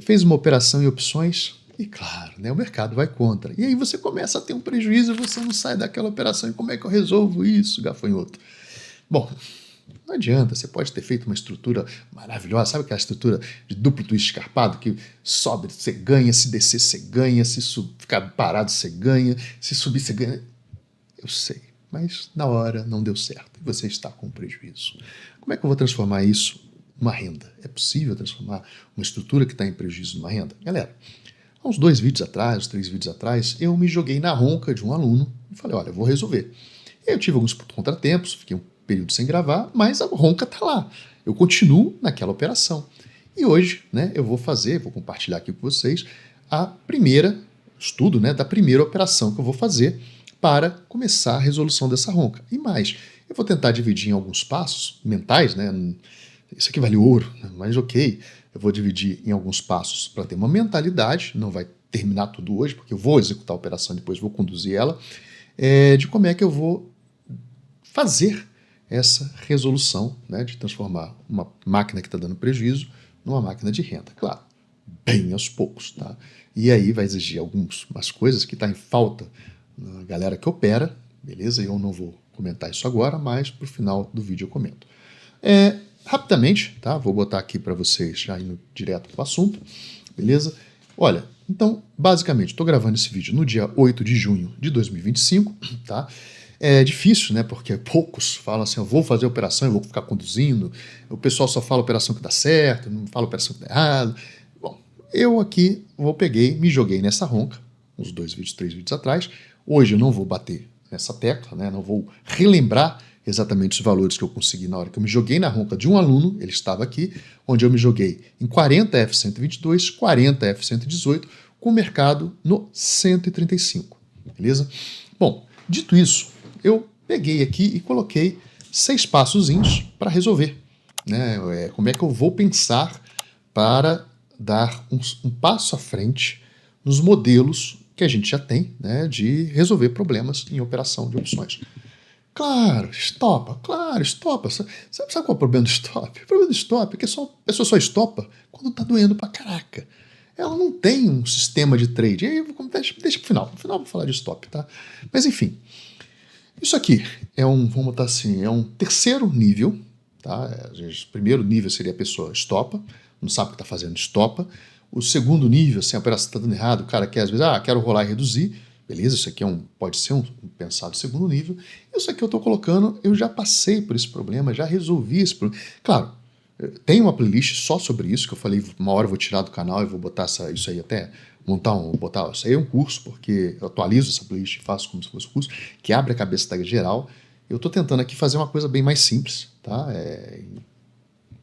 fez uma operação em opções e, claro, né, o mercado vai contra. E aí você começa a ter um prejuízo e você não sai daquela operação. E como é que eu resolvo isso, gafanhoto? Bom, não adianta, você pode ter feito uma estrutura maravilhosa, sabe aquela estrutura de duplo twist escarpado que sobe, você ganha, se descer, você ganha, se ficar parado, você ganha, se subir, você ganha. Eu sei, mas na hora não deu certo e você está com prejuízo. Como é que eu vou transformar isso numa renda? É possível transformar uma estrutura que está em prejuízo numa renda? Galera, há uns 2 vídeos atrás, 3 vídeos atrás, eu me joguei na ronca de um aluno e falei, olha, eu vou resolver. Eu tive alguns contratempos, fiquei um período sem gravar, mas a ronca está lá. Eu continuo naquela operação. E hoje, né, eu vou compartilhar aqui com vocês a primeira estudo, né, da primeira operação que eu vou fazer para começar a resolução dessa ronca. E mais, eu vou tentar dividir em alguns passos mentais, né? Isso aqui vale ouro, mas ok. Eu vou dividir em alguns passos para ter uma mentalidade, não vai terminar tudo hoje, porque eu vou executar a operação e depois vou conduzir ela, de como é que eu vou fazer essa resolução, né, de transformar uma máquina que está dando prejuízo numa máquina de renda. Claro, bem aos poucos, tá? E aí vai exigir algumas coisas que está em falta na galera que opera, beleza? Eu não vou comentar isso agora, mas para o final do vídeo eu comento. Rapidamente, tá? Vou botar aqui para vocês já indo direto para o assunto, beleza? Olha, então, basicamente, estou gravando esse vídeo no dia 8 de junho de 2025, tá? É difícil, né? Porque poucos falam assim, eu vou fazer a operação, eu vou ficar conduzindo, o pessoal só fala operação que dá certo, não fala operação que dá errado. Bom, eu aqui me joguei nessa ronca, uns 2 vídeos, 3 vídeos atrás. Hoje eu não vou bater nessa tecla, né? Não vou relembrar exatamente os valores que eu consegui na hora que eu me joguei na ronca de um aluno, ele estava aqui, onde eu me joguei em 40 F122, 40 F118, com o mercado no 135, beleza? Bom, dito isso, eu peguei aqui e coloquei 6 passozinhos para resolver, né? Como é que eu vou pensar para dar um passo à frente nos modelos que a gente já tem, né, de resolver problemas em operação de opções. Claro, estopa. Sabe qual é o problema do stop? O problema do stop é que a pessoa só estopa quando tá doendo pra caraca. Ela não tem um sistema de trade. E aí, deixa pro final. No final eu vou falar de stop, tá? Mas enfim, isso aqui vamos botar assim, é um terceiro nível, tá? O primeiro nível seria a pessoa estopa, não sabe o que tá fazendo, estopa. O segundo nível, assim, a operação tá dando errado, o cara quer às vezes, quero rolar e reduzir. Beleza, isso aqui pode ser um pensado segundo nível. Isso aqui eu estou colocando, eu já passei por esse problema, já resolvi esse problema. Claro, tem uma playlist só sobre isso, que eu falei, uma hora eu vou tirar do canal e vou botar isso aí até, isso aí é um curso, porque eu atualizo essa playlist e faço como se fosse um curso, que abre a cabeça da geral. Eu estou tentando aqui fazer uma coisa bem mais simples, tá? Em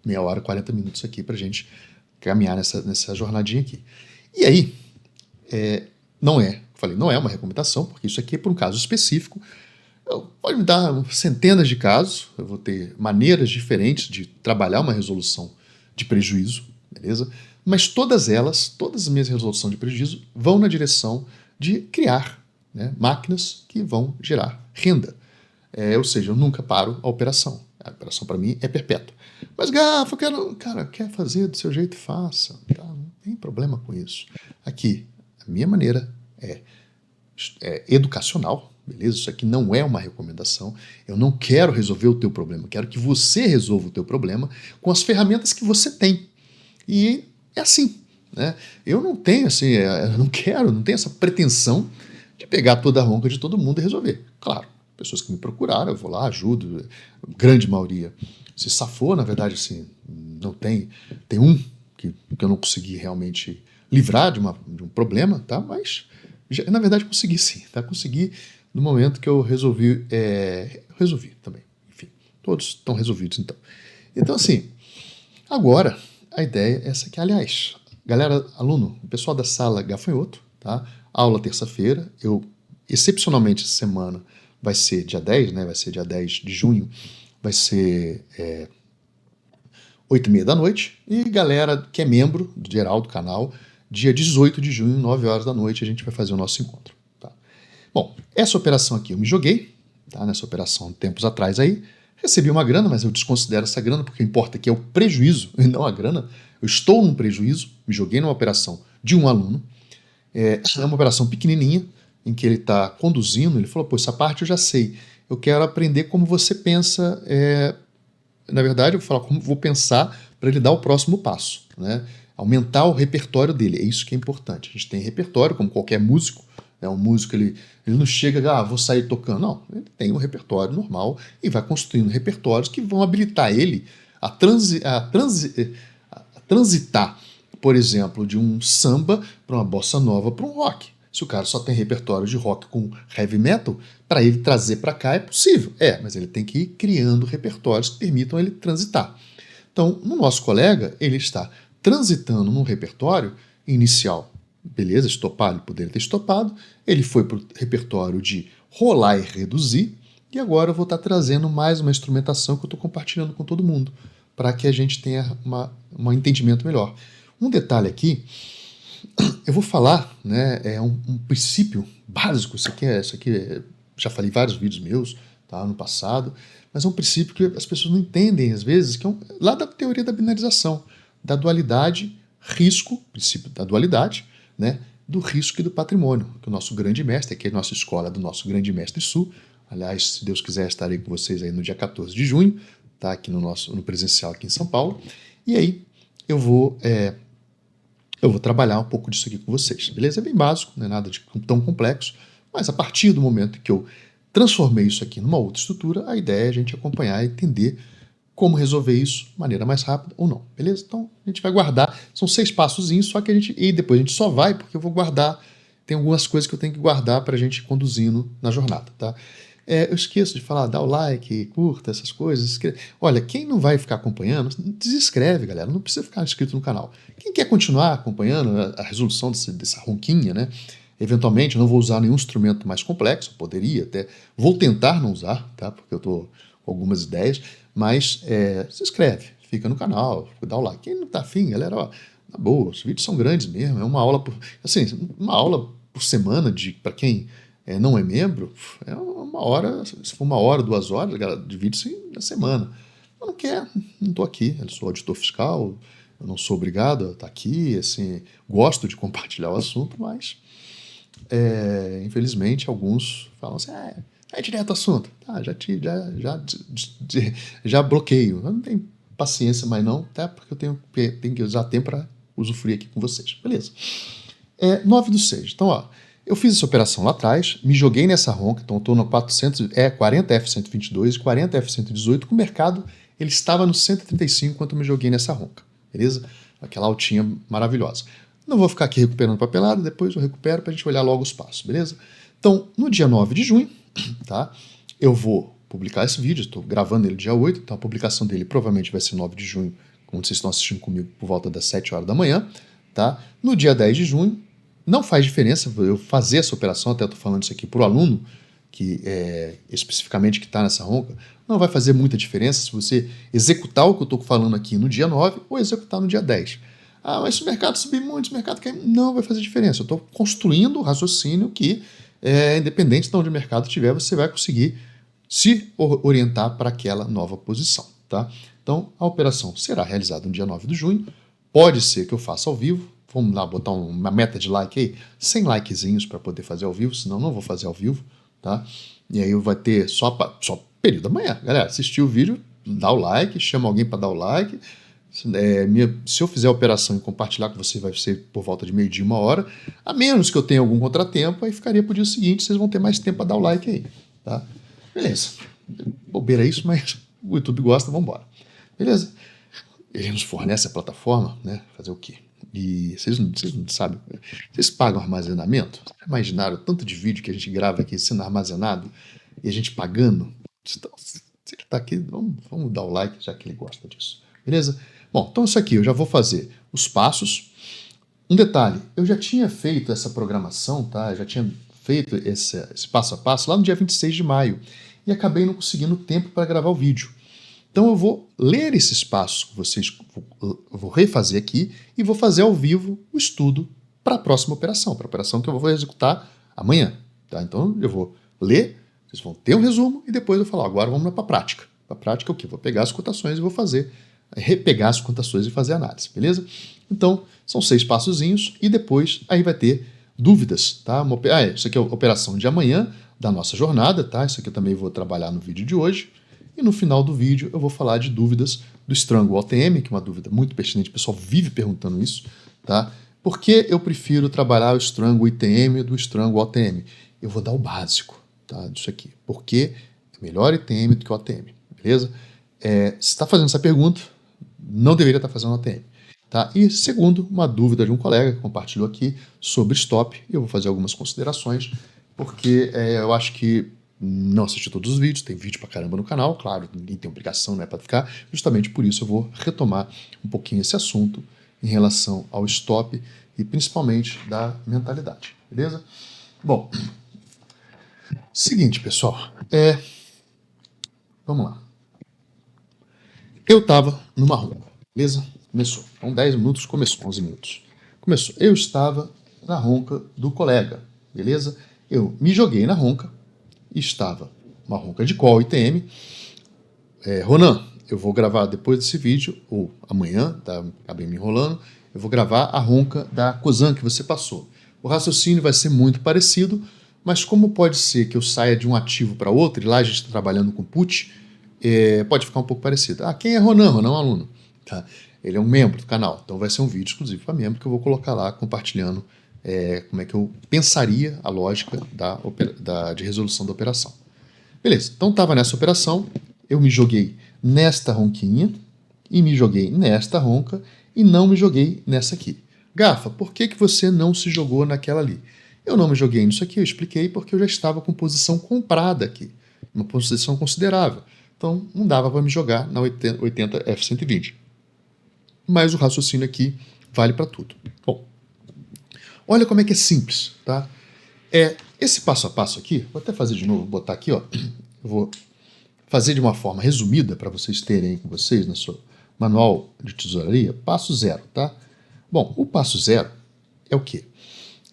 meia hora, 40 minutos aqui pra gente caminhar nessa jornadinha aqui. E aí, não é uma recomendação, porque isso aqui é por um caso específico. Pode me dar centenas de casos, eu vou ter maneiras diferentes de trabalhar uma resolução de prejuízo, beleza? Mas todas as minhas resoluções de prejuízo vão na direção de criar, né, máquinas que vão gerar renda. Ou seja, eu nunca paro a operação. A operação para mim é perpétua. Mas, Gafo, quer fazer do seu jeito, faça. Tá? Não tem problema com isso. Aqui, a minha maneira é educacional, beleza? Isso aqui não é uma recomendação. Eu não quero resolver o teu problema. Eu quero que você resolva o teu problema com as ferramentas que você tem. E é assim, né? Eu não tenho assim, não tenho essa pretensão de pegar toda a ronca de todo mundo e resolver. Claro, pessoas que me procuraram, eu vou lá, ajudo. A grande maioria se safou, na verdade, assim, não tem um que eu não consegui realmente livrar de um problema, tá? Mas na verdade consegui sim, tá? Consegui no momento que eu resolvi também. Enfim, todos estão resolvidos então. Então assim, agora a ideia é essa aqui. Aliás, galera, aluno, o pessoal da sala Gafanhoto, tá? Aula terça-feira, excepcionalmente essa semana vai ser dia 10, né? Vai ser dia 10 de junho, vai ser 8h30 da noite. E galera que é membro geral do canal, dia 18 de junho, 9 horas da noite, a gente vai fazer o nosso encontro. Tá? Bom, essa operação aqui eu me joguei, tá? Nessa operação tempos atrás aí, recebi uma grana, mas eu desconsidero essa grana, porque o que importa aqui é o prejuízo e não a grana. eu estou num prejuízo, me joguei numa operação de um aluno, é uma operação pequenininha, em que ele está conduzindo, ele falou, pô, essa parte eu já sei, eu quero aprender como você pensa, na verdade, eu vou falar como vou pensar para ele dar o próximo passo, né? Aumentar o repertório dele, é isso que é importante. A gente tem repertório, como qualquer músico, né? Um músico, ele não chega, vou sair tocando, não, ele tem um repertório normal e vai construindo repertórios que vão habilitar ele a transitar, por exemplo, de um samba para uma bossa nova para um rock. Se o cara só tem repertório de rock com heavy metal, para ele trazer para cá é possível. Mas ele tem que ir criando repertórios que permitam ele transitar. Então, no nosso colega, ele está transitando num repertório inicial. Beleza, estopado, ele poderia ter estopado. Ele foi para o repertório de rolar e reduzir. E agora eu vou estar trazendo mais uma instrumentação que eu estou compartilhando com todo mundo, para que a gente tenha um entendimento melhor. Um detalhe aqui, eu vou falar, né, um princípio básico, isso aqui já falei em vários vídeos meus, tá, no passado, mas é um princípio que as pessoas não entendem às vezes, que é lá da teoria da binarização, da dualidade, risco, princípio da dualidade, né, do risco e do patrimônio, que o nosso grande mestre, aqui é a nossa escola do nosso grande mestre Su, aliás, se Deus quiser, estarei com vocês aí no dia 14 de junho, tá, aqui no presencial aqui em São Paulo, e aí eu vou trabalhar um pouco disso aqui com vocês, beleza? É bem básico, não é nada de tão complexo, mas a partir do momento que eu transformei isso aqui numa outra estrutura, a ideia é a gente acompanhar e entender como resolver isso de maneira mais rápida ou não, beleza? Então a gente vai guardar, são 6 passozinhos, só que e depois a gente só vai, porque eu vou guardar, tem algumas coisas que eu tenho que guardar para a gente ir conduzindo na jornada, tá? Eu esqueço de falar, dá o like, curta, essas coisas. Olha, quem não vai ficar acompanhando, desinscreve, galera. Não precisa ficar inscrito no canal. Quem quer continuar acompanhando a resolução dessa ronquinha, né? Eventualmente, eu não vou usar nenhum instrumento mais complexo, poderia até. Vou tentar não usar, tá? Porque eu tô com algumas ideias, mas se inscreve, fica no canal, dá o like. Quem não tá afim, galera, ó, na boa, os vídeos são grandes mesmo, é uma aula por semana para quem não é membro, é uma hora, se for 1 hora, 2 horas, divide-se na semana. Eu não quero, não estou aqui, eu sou auditor fiscal, eu não sou obrigado a estar aqui, assim, gosto de compartilhar o assunto, mas infelizmente alguns falam assim, é direto ao assunto, já bloqueio, eu não tenho paciência mais não, até porque eu tenho que usar tempo para usufruir aqui com vocês, beleza? 9/6, então ó, eu fiz essa operação lá atrás, me joguei nessa ronca, então estou no 40F122 e 40F118, com o mercado ele estava no 135 enquanto eu me joguei nessa ronca, beleza? Aquela altinha maravilhosa. Não vou ficar aqui recuperando papelada, depois eu recupero para a gente olhar logo os passos, beleza? Então, no dia 9 de junho, tá? Eu vou publicar esse vídeo, estou gravando ele dia 8, então a publicação dele provavelmente vai ser 9 de junho, quando vocês estão assistindo comigo por volta das 7 horas da manhã, tá? No dia 10 de junho, não faz diferença eu fazer essa operação, até eu estou falando isso aqui para o aluno, que especificamente que está nessa ronca, não vai fazer muita diferença se você executar o que eu estou falando aqui no dia 9 ou executar no dia 10. Mas se o mercado subir muito, se o mercado cair, não vai fazer diferença. Eu estou construindo o raciocínio que, independente de onde o mercado estiver, você vai conseguir se orientar para aquela nova posição, tá? Então, a operação será realizada no dia 9 de junho, pode ser que eu faça ao vivo, vamos lá botar uma meta de like aí, 100 likezinhos para poder fazer ao vivo, senão não vou fazer ao vivo, tá? E aí vai ter só período da manhã. Galera, assistiu o vídeo, dá o like, chama alguém para dar o like. Se eu fizer a operação e compartilhar com você, vai ser por volta de 12h, 1 hora, a menos que eu tenha algum contratempo, aí ficaria pro dia seguinte, vocês vão ter mais tempo para dar o like aí, tá? Beleza. Bobeira isso, mas o YouTube gosta, vamos embora. Beleza? Ele nos fornece a plataforma, né? Fazer o quê? E vocês não sabem, vocês pagam armazenamento? Imaginaram o tanto de vídeo que a gente grava aqui sendo armazenado e a gente pagando? Então, se ele está aqui, vamos dar o like, já que ele gosta disso. Beleza? Bom, então isso aqui, eu já vou fazer os passos. Um detalhe, eu já tinha feito essa programação, tá? Eu já tinha feito esse passo a passo lá no dia 26 de maio e acabei não conseguindo tempo para gravar o vídeo. Então eu vou ler esses passos com vocês, vou refazer aqui e vou fazer ao vivo o estudo para a próxima operação, para a operação que eu vou executar amanhã. Tá? Então eu vou ler, vocês vão ter um resumo e depois eu vou falar, agora vamos para a prática. Para a prática é o quê? Vou pegar as cotações e vou fazer repegar as cotações e fazer análise, beleza? Então, são 6 passozinhos e depois aí vai ter dúvidas, tá? Isso aqui é a operação de amanhã da nossa jornada, tá? Isso aqui eu também vou trabalhar no vídeo de hoje. E no final do vídeo eu vou falar de dúvidas do Strangle OTM, que é uma dúvida muito pertinente, o pessoal vive perguntando isso, tá? Por que eu prefiro trabalhar o Strangle ITM do Strangle OTM? Eu vou dar o básico, tá? Disso aqui. Por que é melhor ITM do que o OTM, beleza? Se está fazendo essa pergunta, não deveria estar fazendo OTM. Tá? E segundo, uma dúvida de um colega que compartilhou aqui sobre stop, e eu vou fazer algumas considerações, porque eu acho que não assisti todos os vídeos, tem vídeo pra caramba no canal, claro, ninguém tem obrigação, né, para ficar, justamente por isso eu vou retomar um pouquinho esse assunto em relação ao stop e principalmente da mentalidade, beleza? Bom, seguinte, pessoal, vamos lá. Eu estava numa ronca, beleza? Começou. Então 10 minutos, começou, 11 minutos. Começou. Eu estava na ronca do colega, beleza? Eu me joguei na ronca, estava uma ronca de qual ITM. Ronan, eu vou gravar depois desse vídeo, ou amanhã, tá? Acabei me enrolando, eu vou gravar a ronca da COSAN que você passou. O raciocínio vai ser muito parecido, mas como pode ser que eu saia de um ativo para outro, e lá a gente está trabalhando com put, pode ficar um pouco parecido. Quem é Ronan? Ronan é um aluno. Tá? Ele é um membro do canal, então vai ser um vídeo exclusivo para membro que eu vou colocar lá compartilhando como é que eu pensaria a lógica de resolução da operação. Beleza, então estava nessa operação, eu me joguei nesta ronquinha e me joguei nesta ronca e não me joguei nessa aqui. Gafa, por que você não se jogou naquela ali? Eu não me joguei nisso aqui, eu expliquei porque eu já estava com posição comprada aqui, uma posição considerável. Então não dava para me jogar na 80 F120. Mas o raciocínio aqui vale para tudo. Bom, olha como é que é simples, tá? Esse passo a passo aqui, vou até fazer de novo, vou botar aqui, ó. Eu vou fazer de uma forma resumida para vocês terem aí com vocês no seu manual de tesouraria. Passo 0, tá? Bom, o passo 0 é o quê?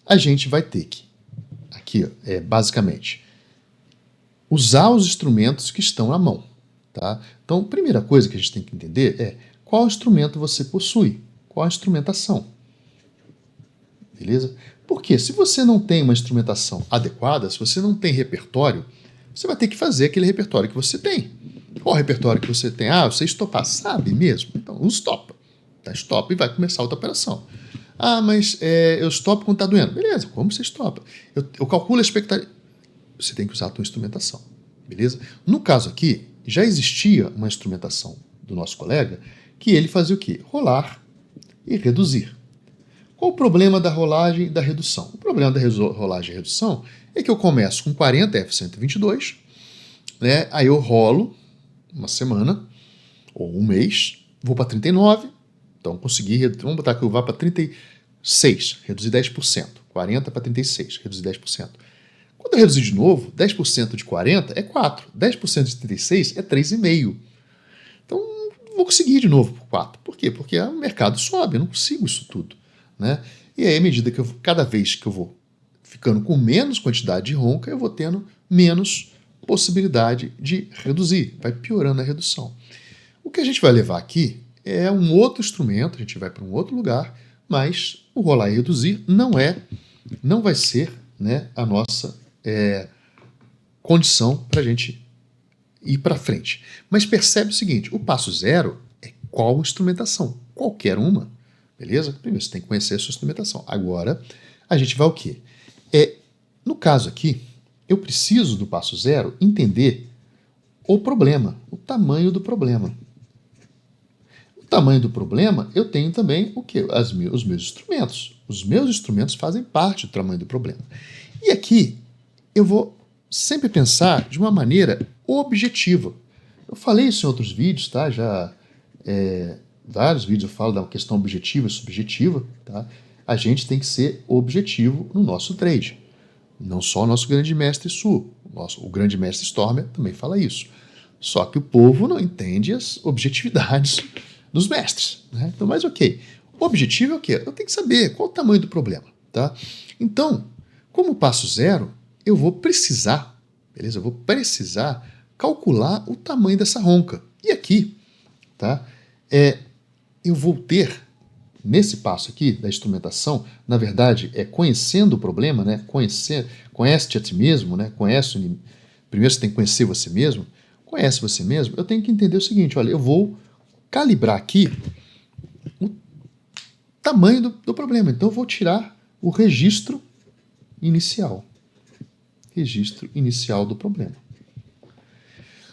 A gente vai ter que, aqui, ó, basicamente, usar os instrumentos que estão à mão, tá? Então, a primeira coisa que a gente tem que entender é qual instrumento você possui, qual a instrumentação, beleza? Porque se você não tem uma instrumentação adequada, se você não tem repertório, você vai ter que fazer aquele repertório que você tem. Qual o repertório que você tem? Eu sei estopar, sabe mesmo? Então, estopa. Tá, stop e vai começar outra operação. Mas eu estopo quando está doendo. Beleza, como você estopa? Eu calculo a expectativa. Você tem que usar a tua instrumentação, beleza? No caso aqui, já existia uma instrumentação do nosso colega que ele fazia o quê? Rolar e reduzir. Qual o problema da rolagem e da redução? O problema da rolagem e redução é que eu começo com 40 F122, né? Aí eu rolo uma semana ou um mês, vou para 39, então consegui, vamos botar que eu vá para 36, reduzir 10%, 40 para 36, reduzir 10%. Quando eu reduzir de novo, 10% de 40 é 4, 10% de 36 é 3,5. Então, vou conseguir de novo por 4. Por quê? Porque o mercado sobe, eu não consigo isso tudo, né? E aí, à medida que cada vez que eu vou ficando com menos quantidade de ronca, eu vou tendo menos possibilidade de reduzir, vai piorando a redução. O que a gente vai levar aqui é um outro instrumento, a gente vai para um outro lugar, mas o rolar e reduzir não vai ser, né, a nossa condição para a gente ir para frente. Mas percebe o seguinte, o passo 0 é qual instrumentação? Qualquer uma, beleza? Primeiro você tem que conhecer a sua instrumentação. Agora, a gente vai o quê? No caso aqui, eu preciso do passo 0 entender o problema, o tamanho do problema. O tamanho do problema, eu tenho também o quê? Os meus instrumentos. Os meus instrumentos fazem parte do tamanho do problema. E aqui, eu vou sempre pensar de uma maneira objetiva. Eu falei isso em outros vídeos, tá? Vários vídeos eu falo da questão objetiva e subjetiva, tá? A gente tem que ser objetivo no nosso trade. Não só o nosso grande mestre Su, o grande mestre Stormer também fala isso. Só que o povo não entende as objetividades dos mestres, né? Então, mas ok. O objetivo é o quê? Eu tenho que saber qual o tamanho do problema, tá? Então, como passo 0, eu vou precisar, beleza? Eu vou precisar calcular o tamanho dessa ronca. E aqui, tá? eu vou ter, nesse passo aqui da instrumentação, na verdade, conhecendo o problema, né? Conhece-te a ti mesmo, né? Primeiro você tem que conhecer você mesmo. Conhece você mesmo, eu tenho que entender o seguinte, olha, eu vou calibrar aqui o tamanho do problema. Então eu vou tirar o registro inicial. Registro inicial do problema.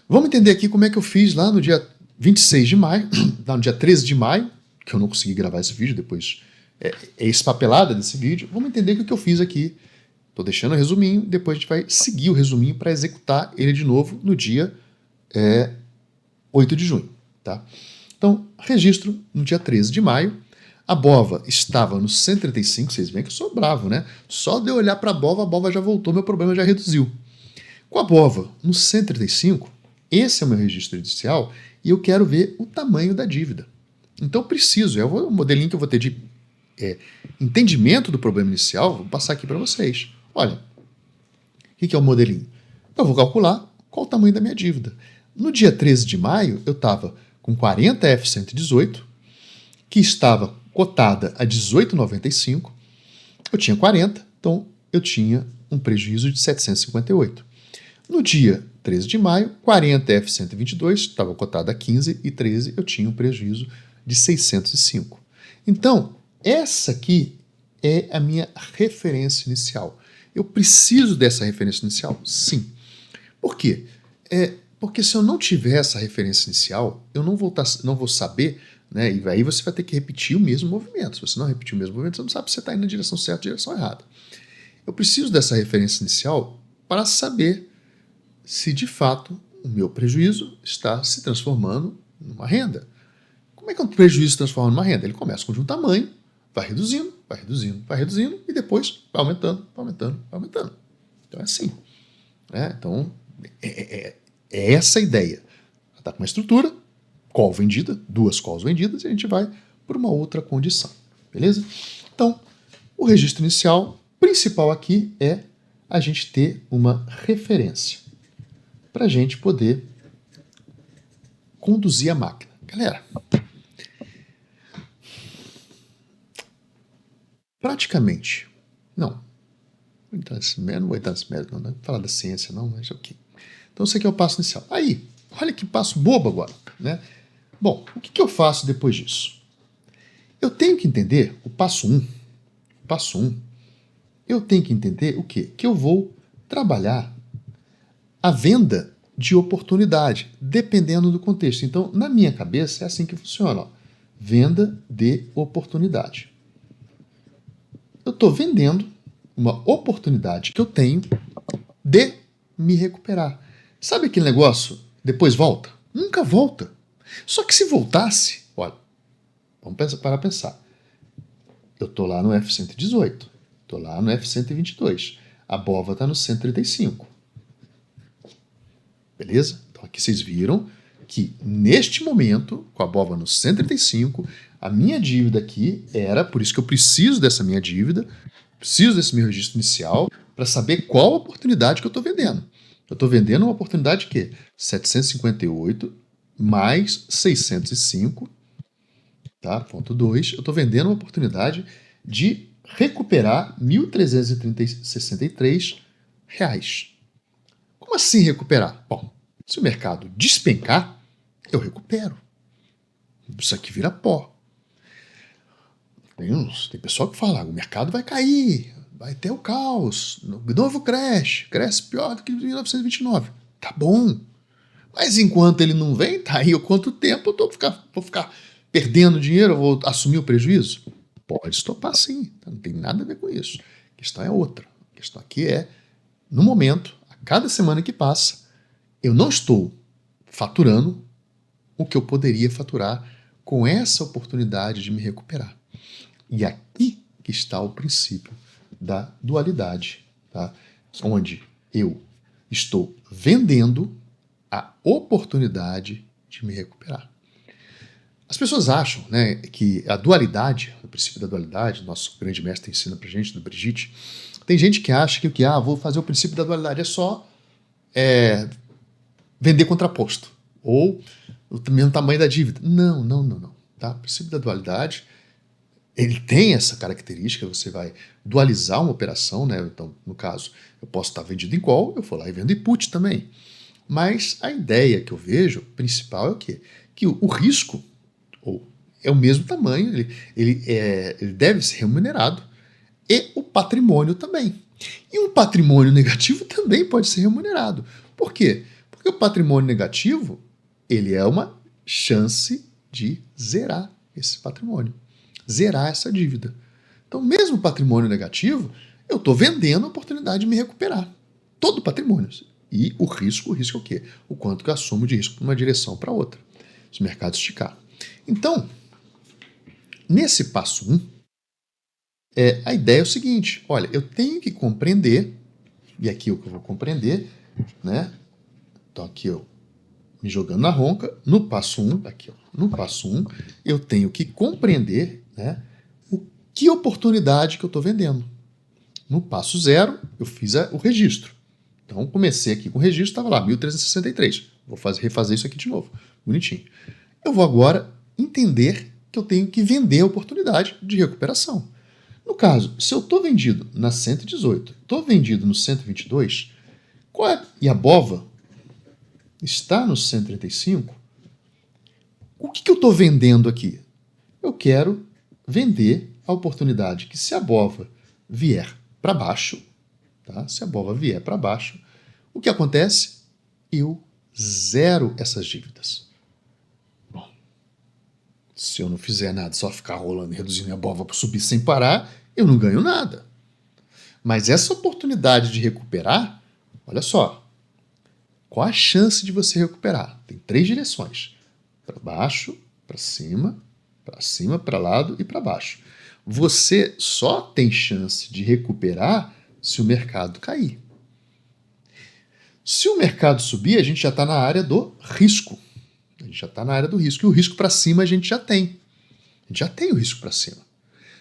Vamos entender aqui como é que eu fiz lá no dia 26 de maio, lá no dia 13 de maio, que eu não consegui gravar esse vídeo, depois é espapelada desse vídeo. Vamos entender o que eu fiz aqui. Estou deixando o resuminho, depois a gente vai seguir o resuminho para executar ele de novo no dia 8 de junho. Tá? Então, registro no dia 13 de maio. A BOVA estava no 135, vocês veem que eu sou bravo, né? Só de eu olhar para a BOVA já voltou, meu problema já reduziu. Com a BOVA no 135, esse é o meu registro inicial e eu quero ver o tamanho da dívida. Então, o modelinho que eu vou ter de entendimento do problema inicial, vou passar aqui para vocês. Olha, o que é o modelinho? Eu vou calcular qual o tamanho da minha dívida. No dia 13 de maio, eu estava com 40 F-118, que estava cotada a 18,95. Eu tinha 40, então eu tinha um prejuízo de 758. No dia 13 de maio, 40 F-122, estava cotada a 15 e 13, eu tinha um prejuízo de 605. Então, essa aqui é a minha referência inicial. Eu preciso dessa referência inicial? Sim. Por quê? Porque se eu não tiver essa referência inicial, eu não vou saber, né? E aí você vai ter que repetir o mesmo movimento. Se você não repetir o mesmo movimento, você não sabe se você está indo na direção certa ou na direção errada. Eu preciso dessa referência inicial para saber se de fato o meu prejuízo está se transformando numa renda. Como é que um prejuízo se transforma numa renda? Ele começa com um tamanho, vai reduzindo, vai reduzindo, vai reduzindo e depois vai aumentando, vai aumentando, vai aumentando. Então é assim. Então é essa a ideia. Está com uma estrutura, call vendida, duas calls vendidas, e a gente vai por uma outra condição. Beleza? Então, o registro inicial principal aqui é a gente ter uma referência para a gente poder conduzir a máquina. Galera, praticamente, não vou entrar nesse mérito, não falar da ciência não, mas ok. Então esse aqui é o passo inicial. Aí, olha que passo bobo agora, né? Bom, o que eu faço depois disso? Eu tenho que entender o passo 1. Passo 1. Eu tenho que entender o quê? Que eu vou trabalhar a venda de oportunidade, dependendo do contexto. Então, na minha cabeça, é assim que funciona. Ó. Venda de oportunidade. Eu estou vendendo uma oportunidade que eu tenho de me recuperar. Sabe aquele negócio, depois volta? Nunca volta. Só que se voltasse, olha, vamos parar a pensar. Eu estou lá no F-118, estou lá no F-122, a BOVA está no 135. Beleza? Então aqui vocês viram que neste momento, com a BOVA no 135, a minha dívida aqui era, por isso que eu preciso dessa minha dívida, preciso desse meu registro inicial para saber qual oportunidade que eu estou vendendo. Eu estou vendendo uma oportunidade que 758 mais 605, tá? Ponto 2, eu estou vendendo uma oportunidade de recuperar R$ 1.363. Como assim recuperar? Bom, se o mercado despencar, eu recupero. Isso aqui vira pó. Tem pessoal que fala, o mercado vai cair, vai ter o caos, novo crash pior do que em 1929. Tá bom. Mas enquanto ele não vem, tá aí quanto tempo eu vou ficar perdendo dinheiro, eu vou assumir o prejuízo? Pode estopar sim, não tem nada a ver com isso. A questão é outra. A questão aqui é, no momento, a cada semana que passa, eu não estou faturando o que eu poderia faturar com essa oportunidade de me recuperar. E aqui que está o princípio da dualidade, tá? Onde eu estou vendendo a oportunidade de me recuperar. As pessoas acham, né, que a dualidade, o princípio da dualidade, nosso grande mestre ensina pra gente, do Brigitte, tem gente que acha que vou fazer o princípio da dualidade é só vender contraposto. Ou o mesmo tamanho da dívida. Não, não, não, não. Tá? O princípio da dualidade, ele tem essa característica, você vai dualizar uma operação, né? Então, no caso, eu posso estar vendido em call, eu vou lá e vendo em put também. Mas a ideia que eu vejo, principal, é o quê? Que o risco é o mesmo tamanho, ele deve ser remunerado, e o patrimônio também. E um patrimônio negativo também pode ser remunerado. Por quê? Porque o patrimônio negativo, ele é uma chance de zerar esse patrimônio, zerar essa dívida. Então, mesmo o patrimônio negativo, eu estou vendendo a oportunidade de me recuperar. Todo o patrimônio. E o risco é o quê? O quanto que eu assumo de risco de uma direção para outra. Se o mercado esticar. Então, nesse passo 1, a ideia é o seguinte, olha, eu tenho que compreender, e aqui é o que eu vou compreender, né? Então aqui eu me jogando na ronca, no passo 1, aqui, ó, no passo 1, eu tenho que compreender, né, que oportunidade que eu estou vendendo. No passo 0, eu fiz o registro. Então comecei aqui com o registro, estava lá, 1.363. Vou refazer isso aqui de novo, bonitinho. Eu vou agora entender que eu tenho que vender a oportunidade de recuperação. No caso, se eu estou vendido na 118, estou vendido no 122, e a BOVA está no 135, o que eu estou vendendo aqui? Eu quero vender a oportunidade que, se a BOVA vier para baixo, tá? Se a BOVA vier para baixo, o que acontece? Eu zero essas dívidas. Bom, se eu não fizer nada, só ficar rolando e reduzindo a BOVA para subir sem parar, eu não ganho nada. Mas essa oportunidade de recuperar, olha só, qual a chance de você recuperar? Tem 3 direções: para baixo, para cima, para lado e para baixo. Você só tem chance de recuperar se o mercado cair. Se o mercado subir, a gente já está na área do risco. A gente já está na área do risco. E o risco para cima a gente já tem. A gente já tem o risco para cima.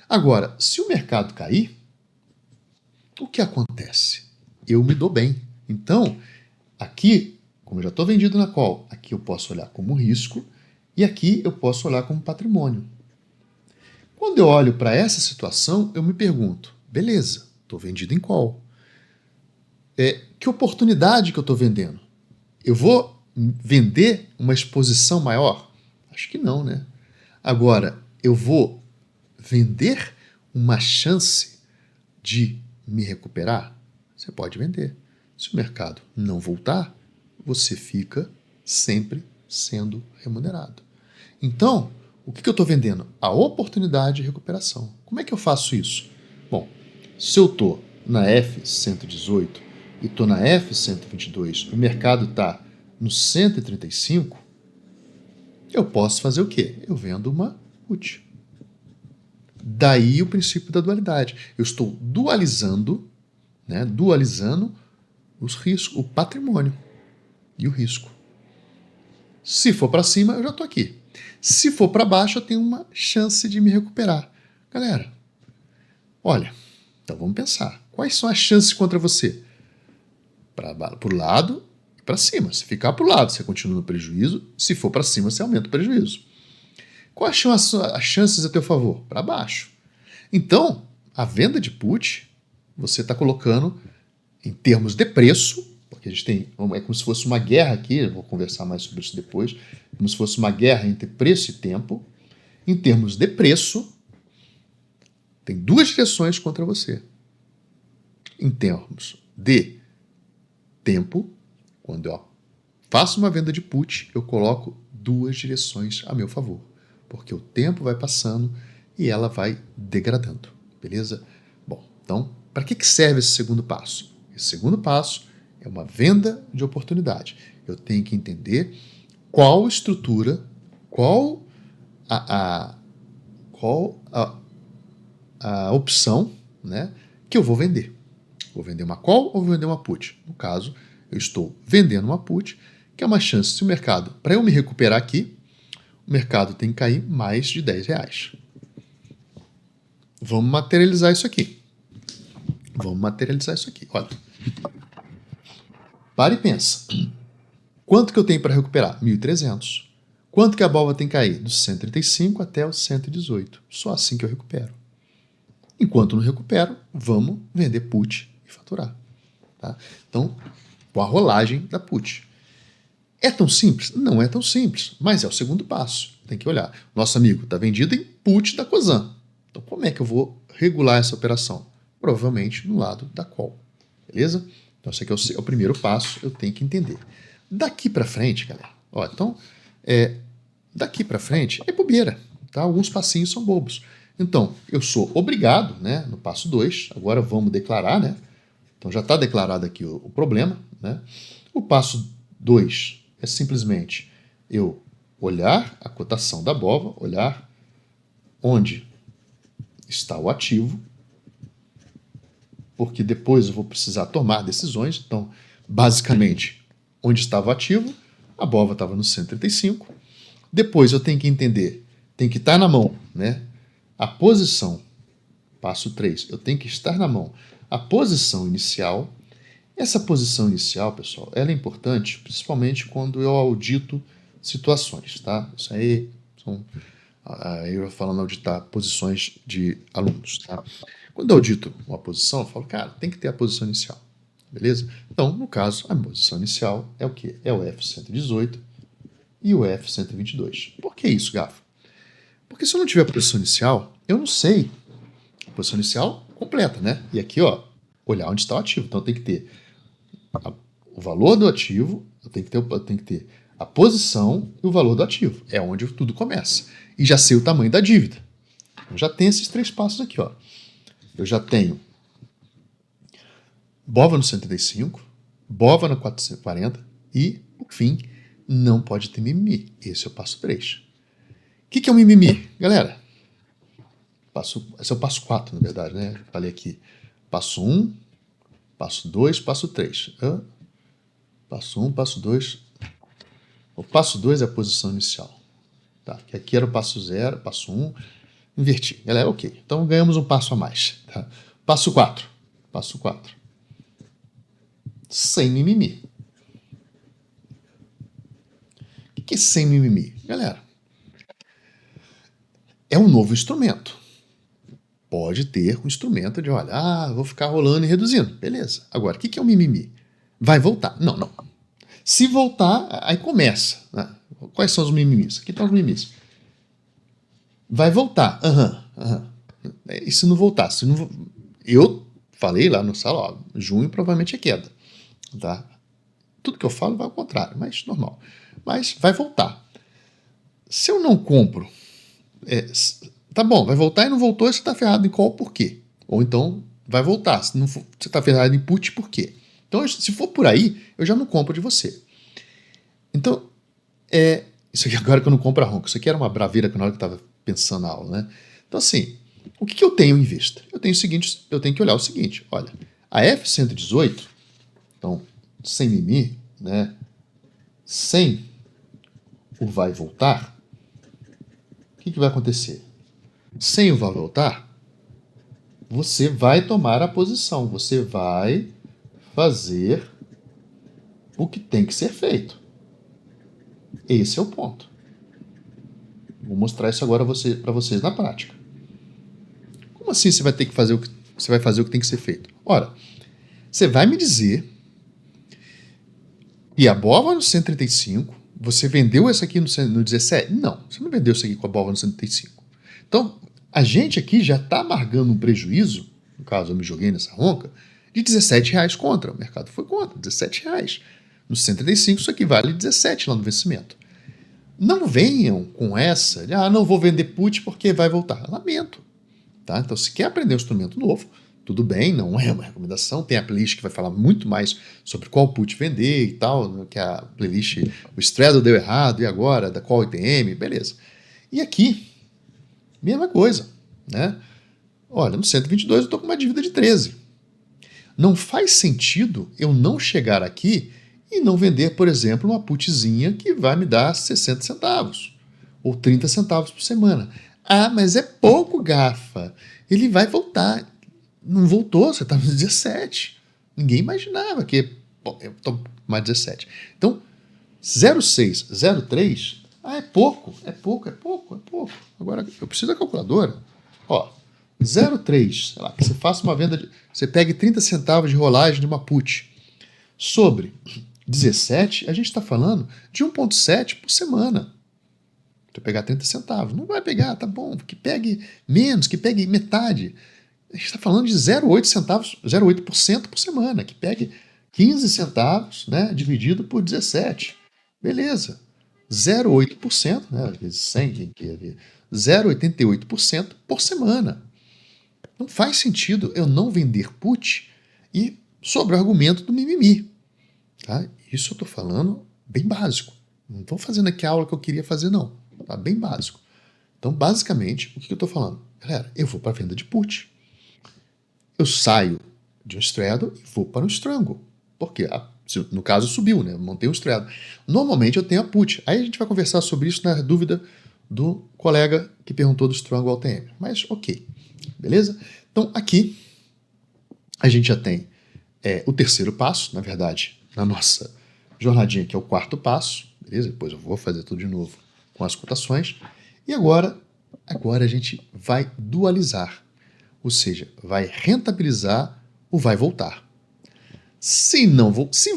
Agora, se o mercado cair, o que acontece? Eu me dou bem. Então, aqui, como eu já estou vendido na call, aqui eu posso olhar como risco e aqui eu posso olhar como patrimônio. Quando eu olho para essa situação, eu me pergunto, beleza, estou vendido em call. Que oportunidade que eu estou vendendo? Eu vou vender uma exposição maior? Acho que não, né? Agora, eu vou vender uma chance de me recuperar? Você pode vender. Se o mercado não voltar, você fica sempre sendo remunerado. Então, o que eu estou vendendo? A oportunidade de recuperação. Como é que eu faço isso? Bom, se eu estou na F118 e estou na F122, o mercado está no 135, eu posso fazer o quê? Eu vendo uma put. Daí o princípio da dualidade. Eu estou dualizando, né, dualizando os riscos, o patrimônio e o risco. Se for para cima, eu já estou aqui. Se for para baixo, eu tenho uma chance de me recuperar. Galera, olha, então vamos pensar. Quais são as chances contra você? Para o lado e para cima. Se ficar para o lado, você continua no prejuízo. Se for para cima, você aumenta o prejuízo. Quais são as chances a teu favor? Para baixo. Então, a venda de put, você está colocando em termos de preço, porque a gente tem, é como se fosse uma guerra aqui, eu vou conversar mais sobre isso depois, como se fosse uma guerra entre preço e tempo. Em termos de preço, tem 2 direções contra você. Em termos de tempo, quando eu faço uma venda de put, eu coloco 2 direções a meu favor, porque o tempo vai passando e ela vai degradando, beleza? Bom, então, para que serve esse segundo passo? Esse segundo passo é uma venda de oportunidade. Eu tenho que entender qual estrutura, qual a opção, né, que eu vou vender. Vou vender uma call ou vou vender uma put? No caso, eu estou vendendo uma put, que é uma chance, se o mercado, para eu me recuperar aqui, o mercado tem que cair mais de R$10. Vamos materializar isso aqui. Olha. Para e pensa. Quanto que eu tenho para recuperar? 1.300. Quanto que a bola tem que cair? Do 135 até o 118. Só assim que eu recupero. Enquanto não recupero, vamos vender put e faturar. Tá? Então, com a rolagem da put. É tão simples? Não é tão simples, mas é o segundo passo. Tem que olhar. Nosso amigo está vendido em put da Cosan. Então, como é que eu vou regular essa operação? Provavelmente no lado da call. Beleza? Então, esse aqui é o primeiro passo, eu tenho que entender. Daqui para frente, galera, ó, então, daqui para frente é bobeira, tá? Alguns passinhos são bobos. Então, eu sou obrigado, né, no passo 2, agora vamos declarar, né? Então, já está declarado aqui o problema, né? O passo 2 é simplesmente eu olhar a cotação da BOVA, olhar onde está o ativo, porque depois eu vou precisar tomar decisões. Então, basicamente, onde estava o ativo, a BOVA estava no 135. Depois eu tenho que entender, tem que estar na mão, né? A posição, passo 3, eu tenho que estar na mão a posição inicial. Essa posição inicial, pessoal, ela é importante, principalmente quando eu audito situações, tá? Isso aí são eu falando auditar posições de alunos, tá? Quando eu audito uma posição, eu falo, cara, tem que ter a posição inicial, beleza? Então, no caso, a posição inicial é o quê? É o F118 e o F122. Por que isso, Gafo? Porque se eu não tiver a posição inicial, eu não sei a posição inicial completa, né? E aqui, ó, olhar onde está o ativo. Então, tem que ter o valor do ativo, eu tenho que ter a posição e o valor do ativo. É onde tudo começa. E já sei o tamanho da dívida. Eu já tenho esses 3 passos aqui, ó. Eu já tenho BOVA no 135, BOVA no 440 e, por fim, não pode ter mimimi. Esse é o passo 3. O que é um mimimi? Galera, esse é o passo 4, na verdade, né? Falei aqui. Passo 1, passo 2, passo 3. Passo 1, passo 2. O passo 2 é a posição inicial. Tá? Que aqui era o passo 0, passo 1. Inverti. Galera, ok. Então ganhamos um passo a mais. Tá? Passo 4. Passo 4. Sem mimimi. O que é sem mimimi? Galera, é um novo instrumento. Pode ter um instrumento de, olha, vou ficar rolando e reduzindo. Beleza. Agora, o que é um mimimi? Vai voltar. Não, não. Se voltar, aí começa. Né? Quais são os mimimis? Aqui estão os mimimis. Vai voltar. E se não voltar? Eu falei lá no sala, ó, junho provavelmente é queda. Tá? Tudo que eu falo vai ao contrário, mas normal. Mas vai voltar. Se eu não compro, tá bom, vai voltar e não voltou, você está ferrado em qual por quê? Ou então vai voltar, se você está ferrado em put por quê? Então, se for por aí, eu já não compro de você. Então, isso aqui agora que eu não compro a Ronco, isso aqui era uma braveira na hora que eu estava pensando na aula, né? Então, assim, o que eu tenho em vista? Eu tenho que olhar o seguinte, olha, a F118, então, sem mimi, né? Sem o vai voltar, o que vai acontecer? Sem o vai voltar, você vai tomar a posição, você vai fazer o que tem que ser feito. Esse é o ponto. Vou mostrar isso agora para vocês na prática. Como assim você vai ter que fazer você vai fazer o que tem que ser feito? Ora, você vai me dizer que a BOVA no 135, você vendeu essa aqui no 17? Não, você não vendeu isso aqui com a BOVA no 135. Então, a gente aqui já está amargando um prejuízo, no caso eu me joguei nessa ronca, de R$17 contra. O mercado foi contra, R$17. No 135 isso aqui vale 17 lá no vencimento. Não venham com essa de, não vou vender put porque vai voltar. Lamento. Tá? Então, se quer aprender um instrumento novo, tudo bem, não é uma recomendação. Tem a playlist que vai falar muito mais sobre qual put vender e tal, que é a playlist, o Straddle deu errado, e agora, da qual IPM, beleza. E aqui, mesma coisa, né? Olha, no 122 eu estou com uma dívida de 13. Não faz sentido eu não chegar aqui e não vender, por exemplo, uma putzinha que vai me dar 60 centavos ou 30 centavos por semana. Mas é pouco, Gafa. Ele vai voltar. Não voltou, você está nos 17. Ninguém imaginava que eu estou mais 17. Então, 06, 03 Ah, é pouco, é pouco, é pouco, é pouco. Agora, eu preciso da calculadora. Ó, 0,3, sei lá, que você faça uma venda, você pegue 30 centavos de rolagem de uma put. Sobre 17, a gente está falando de 1,7 por semana. Se eu pegar 30 centavos, não vai pegar, tá bom, que pegue menos, que pegue metade. A gente está falando de 0,8 centavos, 0,8% por semana, que pegue 15 centavos, né, dividido por 17. Beleza. 0,8%, né, vezes 100, quem quer ver, 0,88% por semana. Não faz sentido eu não vender put e sobre o argumento do mimimi. Tá? Isso eu estou falando bem básico. Não estou fazendo aqui a aula que eu queria fazer, não. Tá bem básico. Então, basicamente, o que eu estou falando? Galera, eu vou para a venda de put. Eu saio de um straddle e vou para um strangle. Porque, no caso, subiu, né? Eu montei um straddle. Normalmente eu tenho a put. Aí a gente vai conversar sobre isso na dúvida do colega que perguntou do strangle ao TM. Mas, ok. Beleza? Então, aqui a gente já tem o terceiro passo, na verdade, na nossa jornadinha, que é o quarto passo. Beleza? Depois eu vou fazer tudo de novo com as cotações. E agora a gente vai dualizar. Ou seja, vai rentabilizar o vai voltar. Se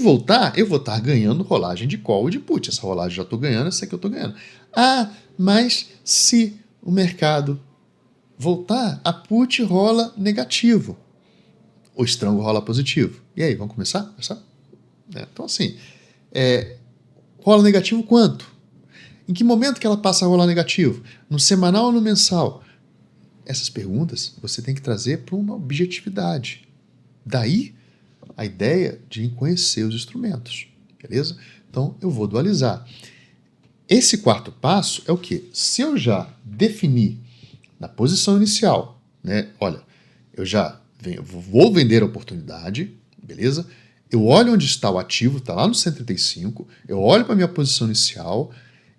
voltar, eu vou estar ganhando rolagem de call e de put. Essa rolagem eu já estou ganhando, essa aqui eu estou ganhando. Ah, mas se o mercado voltar, a put rola negativo. O strangle rola positivo. E aí, vamos começar? Então, assim, rola negativo quanto? Em que momento que ela passa a rolar negativo? No semanal ou no mensal? Essas perguntas você tem que trazer para uma objetividade. Daí a ideia de conhecer os instrumentos, beleza? Então eu vou dualizar. Esse quarto passo é o quê? Se eu já defini na posição inicial, né? Olha, vou vender a oportunidade, beleza? Eu olho onde está o ativo, está lá no 135, eu olho para a minha posição inicial,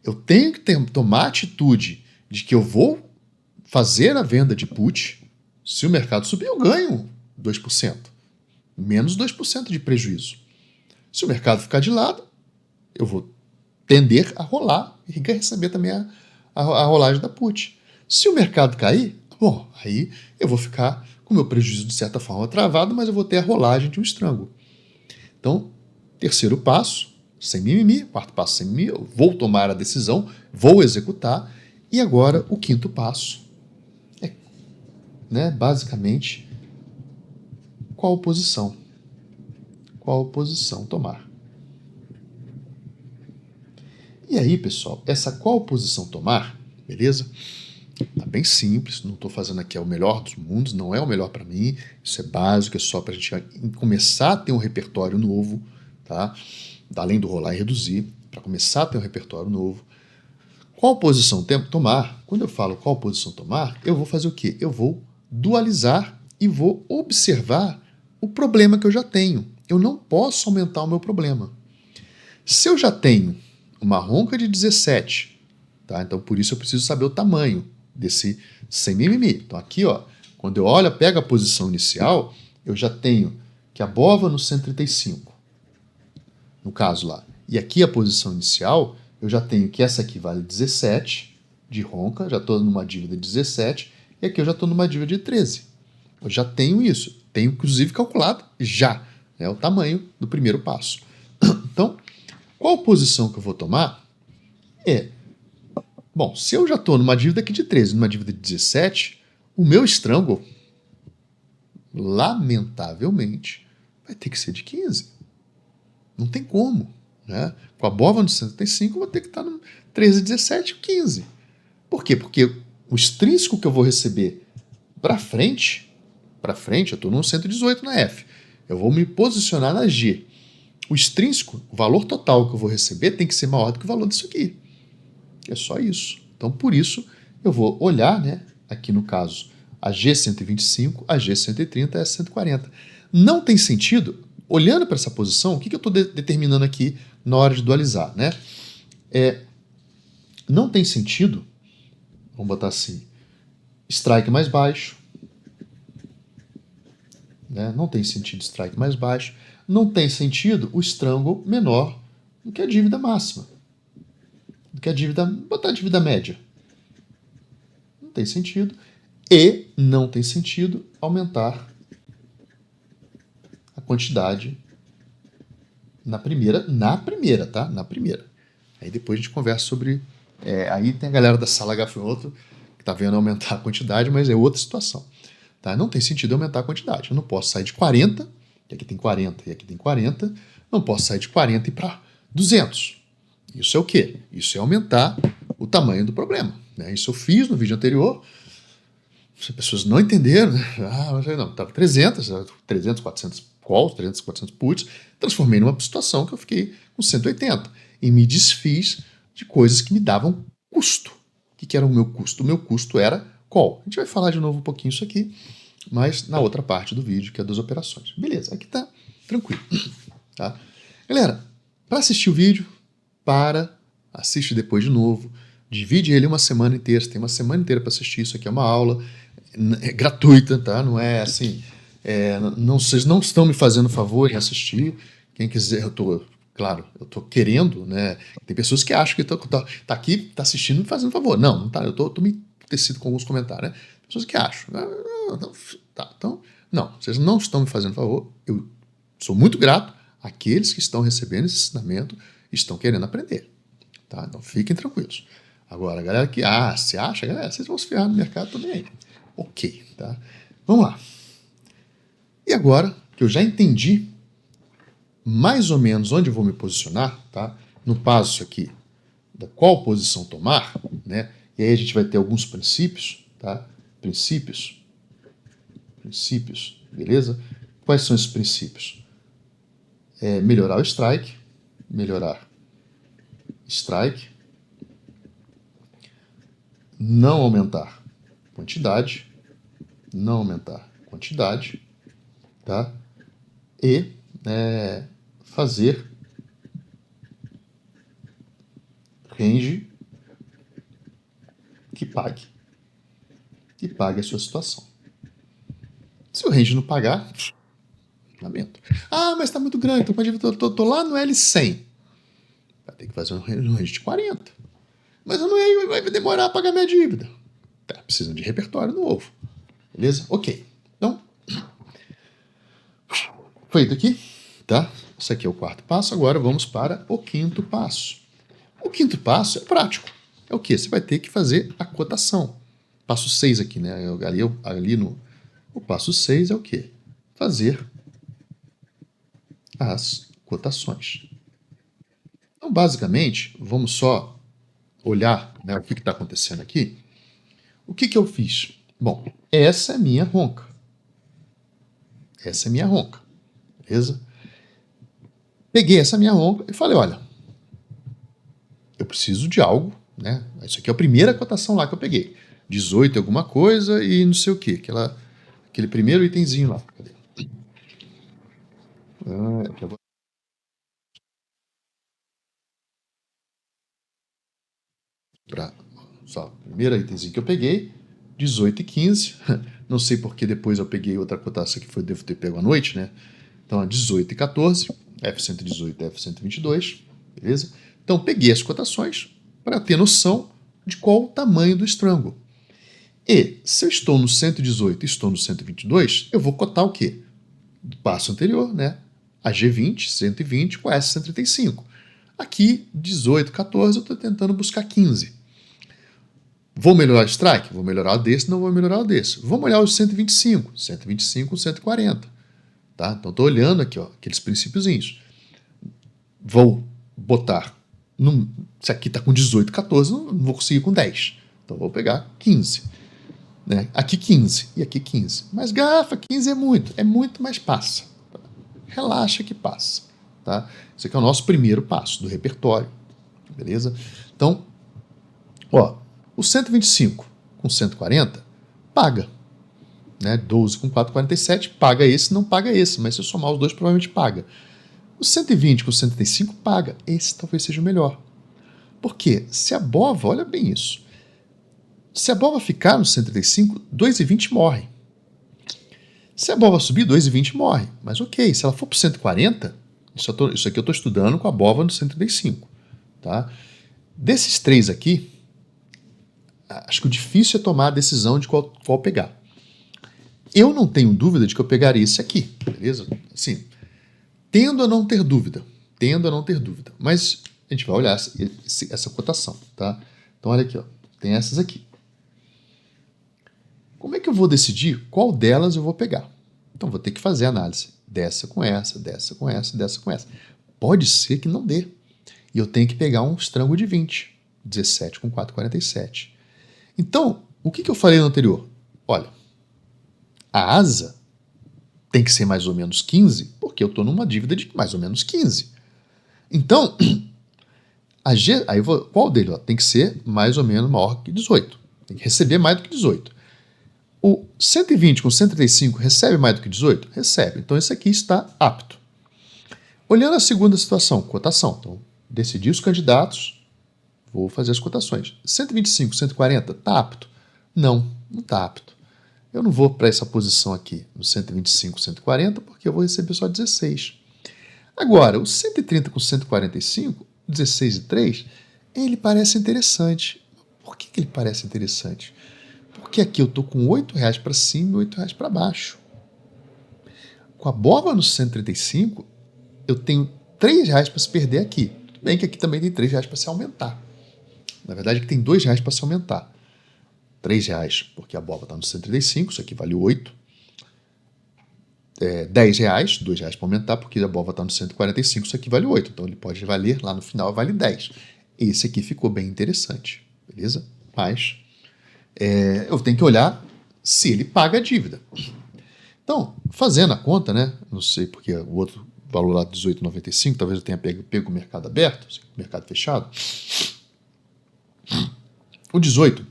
eu tenho que tomar a atitude de que eu vou fazer a venda de put. Se o mercado subir, eu ganho 2%. Menos 2% de prejuízo. Se o mercado ficar de lado, eu vou tender a rolar e receber também a rolagem da put. Se o mercado cair, bom, aí eu vou ficar com o meu prejuízo de certa forma travado, mas eu vou ter a rolagem de um strangle. Então, terceiro passo, sem mimimi. Quarto passo, sem mimimi. Eu vou tomar a decisão, vou executar. E agora, o quinto passo é, basicamente, qual posição? Qual posição tomar? E aí, pessoal, essa qual posição tomar, beleza? Tá bem simples, não estou fazendo aqui o melhor dos mundos, não é o melhor para mim, isso é básico, é só para a gente começar a ter um repertório novo, tá? Além do rolar e reduzir, para começar a ter um repertório novo. Qual posição tomar? Quando eu falo qual posição tomar, eu vou fazer o quê? Eu vou dualizar e vou observar o problema que eu já tenho. Eu não posso aumentar o meu problema. Se eu já tenho uma ronca de 17, tá? Então por isso eu preciso saber o tamanho desse sem mimimi. Então aqui, ó, quando eu olho, pego a posição inicial, eu já tenho que a bova no 135, no caso lá. E aqui a posição inicial, eu já tenho que essa aqui vale 17 de ronca, já estou numa dívida de 17, e aqui eu já estou numa dívida de 13. Eu já tenho isso. Tenho inclusive calculado já, né, o tamanho do primeiro passo. Então, qual posição que eu vou tomar bom, se eu já estou numa dívida aqui de 13, numa dívida de 17, o meu strangle, lamentavelmente, vai ter que ser de 15. Não tem como. Né? Com a bova no 65, eu vou ter que estar no 13, 17 15. Por quê? Porque o extrínseco que eu vou receber para frente, eu estou no 118 na F, eu vou me posicionar na G. O extrínseco, o valor total que eu vou receber tem que ser maior do que o valor disso aqui. É só isso. Então, por isso, eu vou olhar, né, aqui no caso, a G125, a G130 e a 140. Não tem sentido, olhando para essa posição, o que eu estou determinando aqui na hora de dualizar? Né? Não tem sentido, vamos botar assim, strike mais baixo, né? Não tem sentido strike mais baixo, não tem sentido o strangle menor do que a dívida máxima. porque a dívida, botar a dívida média, não tem sentido. E não tem sentido aumentar a quantidade na primeira, tá? Na primeira. Aí depois a gente conversa sobre... aí tem a galera da sala gafanhoto que está vendo aumentar a quantidade, mas é outra situação. Tá? Não tem sentido aumentar a quantidade. Eu não posso sair de 40, e aqui tem 40, e aqui tem 40. Não posso sair de 40 e ir para 200. Isso é o quê? Isso é aumentar o tamanho do problema. Né? Isso eu fiz no vídeo anterior. As pessoas não entenderam. Né? Mas não, estava 300, 400 calls, 300, 400 puts. Transformei numa situação que eu fiquei com 180. E me desfiz de coisas que me davam custo. O que era o meu custo? O meu custo era call. A gente vai falar de novo um pouquinho isso aqui, mas na outra parte do vídeo, que é das operações. Beleza, aqui tá tranquilo. Tá? Galera, para assistir o vídeo, assiste depois de novo, divide ele uma semana inteira, você tem uma semana inteira para assistir, isso aqui é uma aula gratuita, tá? Não é assim, vocês não estão me fazendo favor em assistir, quem quiser, eu tô querendo, né? Tem pessoas que acham que tá aqui, tá assistindo me fazendo favor. Não tá, eu tô me tecido com alguns comentários, né? Pessoas que acham. Então, não, vocês não estão me fazendo favor, eu sou muito grato àqueles que estão recebendo esse ensinamento e estão querendo aprender, tá? Então fiquem tranquilos. Agora, a galera que se acha, galera, vocês vão se ferrar no mercado também aí. Ok, tá? Vamos lá. E agora que eu já entendi mais ou menos onde eu vou me posicionar, tá? No passo aqui, da qual posição tomar, né? E aí a gente vai ter alguns princípios, tá? Princípios, beleza? Quais são esses princípios? Melhorar o strike, não aumentar quantidade, tá? E fazer range que pague a sua situação. Se o range não pagar, lamento. Mas está muito grande, eu tô lá no L100. Vai ter que fazer um range de 40. Mas eu não vai demorar a pagar minha dívida. Tá, precisam de repertório novo. Beleza? Ok. Então, feito aqui, tá? Esse aqui é o quarto passo. Agora vamos para o quinto passo. O quinto passo é prático. É o quê? Você vai ter que fazer a cotação. Passo 6 aqui, né? O passo 6 é o quê? Fazer as cotações. Então, basicamente, vamos só olhar, né, o que está acontecendo aqui. O que eu fiz? Bom, essa é minha ronca. Beleza? Peguei essa minha ronca e falei, olha, eu preciso de algo, né? Isso aqui é a primeira cotação lá que eu peguei. 18 alguma coisa e não sei o quê. Aquele primeiro itemzinho lá. Cadê? Primeiro itemzinho que eu peguei, 18 e 15. Não sei porque depois eu peguei outra cotação que devo ter pego à noite, né? Então, é 18 e 14, F118 e F122, beleza? Então, peguei as cotações para ter noção de qual o tamanho do strangle. E, se eu estou no 118 e estou no 122, eu vou cotar o quê? Do passo anterior, né? A G20, 120 com a S135. Aqui, 18, 14, eu estou tentando buscar 15. Vou melhorar o strike? Vou melhorar o desse, não vou melhorar o desse. Vamos olhar os 125, 140. Tá? Então, estou olhando aqui, ó, aqueles princípiozinhos. Vou botar, se aqui está com 18, 14, não vou conseguir com 10. Então, vou pegar 15. Né? Aqui 15 e aqui 15. Mas garrafa, 15 é muito, mas passa. Tá? Relaxa que passa. Tá? Esse aqui é o nosso primeiro passo do repertório. Beleza? Então, ó, o 125 com 140 paga. Né? 12 com 4,47 paga esse, não paga esse, mas se eu somar os dois, provavelmente paga. O 120 com 135 paga. Esse talvez seja o melhor. Por quê? Se a BOVA, olha bem isso, se a BOVA ficar no 135, 2,20 morre. Se a BOVA subir, 2,20 morre. Mas ok, se ela for para 140, isso aqui eu estou estudando com a BOVA no 135. Tá? Desses três aqui, acho que o difícil é tomar a decisão de qual pegar. Eu não tenho dúvida de que eu pegaria esse aqui, beleza? Assim, tendo a não ter dúvida, mas a gente vai olhar essa cotação, tá? Então olha aqui, ó, tem essas aqui. Como é que eu vou decidir qual delas eu vou pegar? Então vou ter que fazer a análise dessa com essa, dessa com essa, dessa com essa. Pode ser que não dê. E eu tenho que pegar um estrango de 20, 17 com 4,47. Então, o que eu falei no anterior? Olha, a asa tem que ser mais ou menos 15, porque eu estou numa dívida de mais ou menos 15. Então, aí qual dele? Ó, tem que ser mais ou menos maior que 18. Tem que receber mais do que 18. O 120 com 135 recebe mais do que 18? Recebe. Então, esse aqui está apto. Olhando a segunda situação, cotação. Então, decidi os candidatos, vou fazer as cotações. 125, 140, está apto? Não está apto. Eu não vou para essa posição aqui, no 125, 140, porque eu vou receber só 16. Agora, o 130 com 145, 16 e 3, ele parece interessante. Por que ele parece interessante? Porque aqui eu estou com R$8 para cima e R$8 para baixo. Com a BOVA no 135, eu tenho R$3 para se perder aqui. Tudo bem que aqui também tem R$3 para se aumentar. Na verdade, aqui tem R$2 para se aumentar. R$3, porque a BOVA está no 135, isso aqui vale 8. R$10, R$2 para aumentar, porque a BOVA está no 145, isso aqui vale 8. Então ele pode valer, lá no final vale 10. Esse aqui ficou bem interessante, beleza? Mas eu tenho que olhar se ele paga a dívida. Então, fazendo a conta, né? Não sei porque o outro valor lá de 18,95, talvez eu tenha pego o mercado aberto, o mercado fechado. O 18,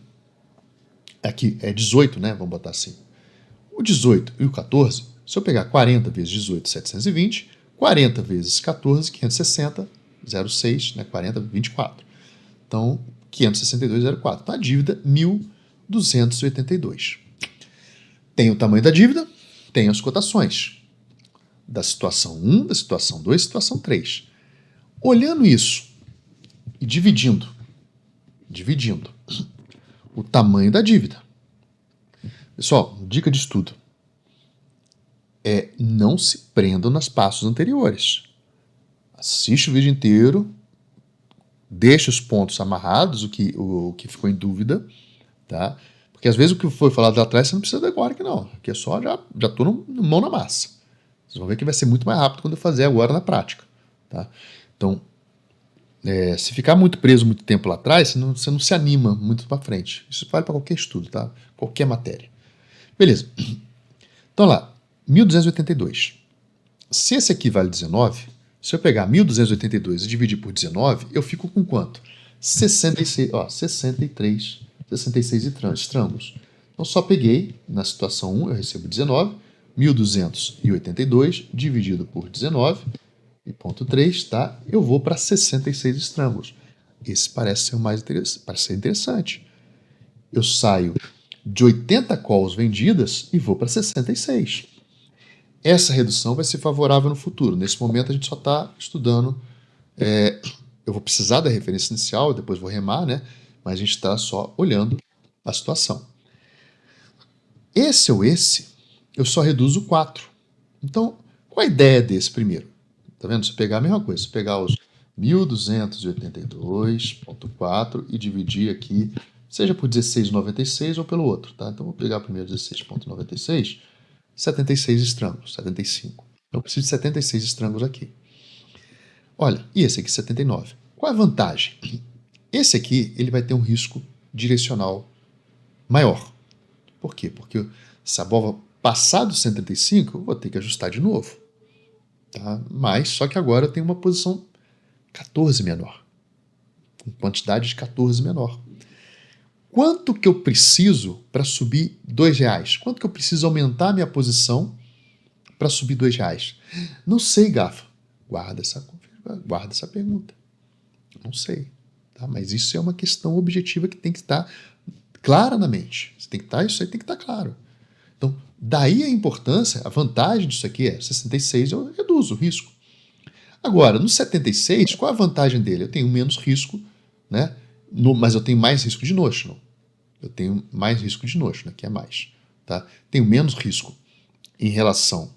aqui é 18, né? Vamos botar assim. O 18 e o 14, se eu pegar 40 vezes 18, 720, 40 vezes 14, 560, 0,6, né? 40, 24. Então, 562,04. Então, a dívida, 1.282. Tem o tamanho da dívida, tem as cotações da situação 1, da situação 2, situação 3. Olhando isso e dividindo o tamanho da dívida. Pessoal, dica de estudo. Não se prendam nas passos anteriores. Assiste o vídeo inteiro, deixa os pontos amarrados, o que ficou em dúvida, tá? Porque às vezes o que foi falado lá atrás você não precisa de agora que não, que é só já estou no mão na massa. Vocês vão ver que vai ser muito mais rápido quando eu fazer agora na prática, tá? Então, se ficar muito preso muito tempo lá atrás, você não se anima muito para frente. Isso vale para qualquer estudo, tá? Qualquer matéria. Beleza. Então lá, 1.282. Se esse aqui vale 19, se eu pegar 1.282 e dividir por 19, eu fico com quanto? 66, 66 estrangos. Então só peguei, na situação 1 eu recebo 19, 1.282 dividido por 19, e ponto 3, tá? Eu vou para 66 estrangos. Esse parece ser o mais interessante. Eu saio de 80 calls vendidas e vou para 66. Essa redução vai ser favorável no futuro. Nesse momento a gente só está estudando. Eu vou precisar da referência inicial, depois vou remar, né? Mas a gente está só olhando a situação. Esse ou esse, eu só reduzo 4. Então, qual a ideia desse primeiro? Tá vendo? Se eu pegar a mesma coisa, se eu pegar os 1.282,4 e dividir aqui, seja por 16,96 ou pelo outro, tá? Então, vou pegar primeiro 16,96, 76 estrangos, 75. Eu preciso de 76 estrangos aqui. Olha, e esse aqui 79. Qual é a vantagem? Esse aqui, ele vai ter um risco direcional maior. Por quê? Porque se a BOVA passar do 135, eu vou ter que ajustar de novo. Tá? Mas, só que agora eu tenho uma posição 14 menor. Com quantidade de 14 menor. Quanto que eu preciso para subir R$2? Quanto que eu preciso aumentar a minha posição para subir R$2? Não sei, Gafa. Guarda essa pergunta. Não sei. Tá? Mas isso é uma questão objetiva que tem que estar clara na mente. Isso aí tem que estar claro. Então, daí a importância, a vantagem disso aqui é 66, eu reduzo o risco. Agora, no 76, qual é a vantagem dele? Eu tenho menos risco né? Mas eu tenho mais risco de notional. Eu tenho mais risco de notional, que é mais. Tá? Tenho menos risco em relação.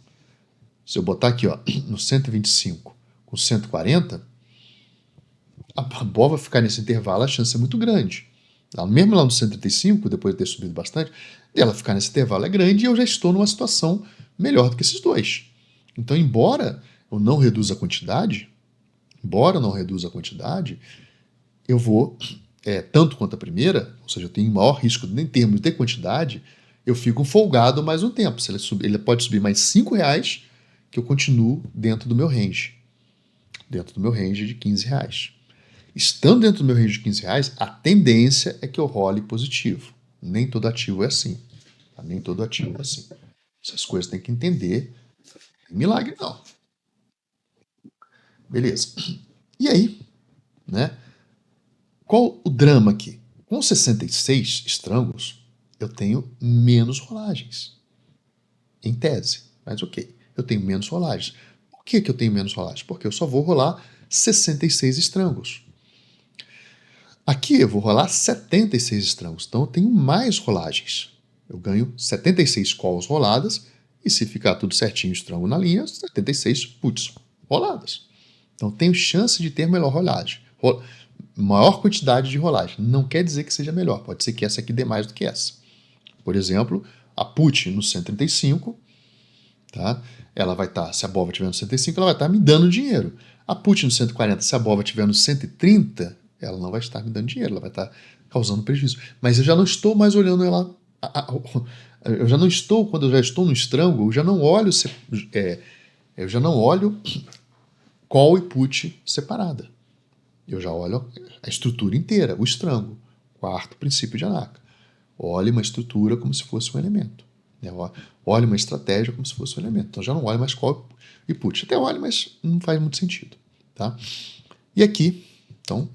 Se eu botar aqui, ó, no 125 com 140, a bola vai ficar nesse intervalo, a chance é muito grande. Mesmo lá no 135, depois de ter subido bastante, ela ficar nesse intervalo é grande e eu já estou numa situação melhor do que esses dois. Então, embora eu não reduza a quantidade, eu vou, tanto quanto a primeira, ou seja, eu tenho maior risco em termos de quantidade, eu fico folgado mais um tempo. Se ele pode subir mais R$5, que eu continuo dentro do meu range. Dentro do meu range de R$15. Estando dentro do meu range de R$15, a tendência é que eu role positivo. Nem todo ativo é assim. Tá? Nem todo ativo é assim. Essas coisas tem que entender. Não tem milagre, não. Beleza. E aí, né? Qual o drama aqui? Com 66 estrangos, eu tenho menos rolagens. Em tese. Mas ok, eu tenho menos rolagens. Por que eu tenho menos rolagens? Porque eu só vou rolar 66 estrangos. Aqui eu vou rolar 76 estrangos, então eu tenho mais rolagens. Eu ganho 76 calls roladas, e se ficar tudo certinho, estrango na linha, 76 puts roladas. Então eu tenho chance de ter melhor rolagem. Maior quantidade de rolagem. Não quer dizer que seja melhor, pode ser que essa aqui dê mais do que essa. Por exemplo, a put no 135, tá? Ela vai estar, se a bova estiver no 135, ela vai estar me dando dinheiro. A put no 140, se a bova estiver no 130, ela não vai estar me dando dinheiro, ela vai estar causando prejuízo. Mas eu já não estou mais olhando ela. Eu já não estou, quando eu já estou no estrango, eu já não olho, call e put separada. Eu já olho a estrutura inteira, o estrango. Quarto princípio de Anaka. Olhe uma estrutura como se fosse um elemento. Olhe uma estratégia como se fosse um elemento. Então já não olho mais call e put. Até olho, mas não faz muito sentido. Tá? E aqui, então,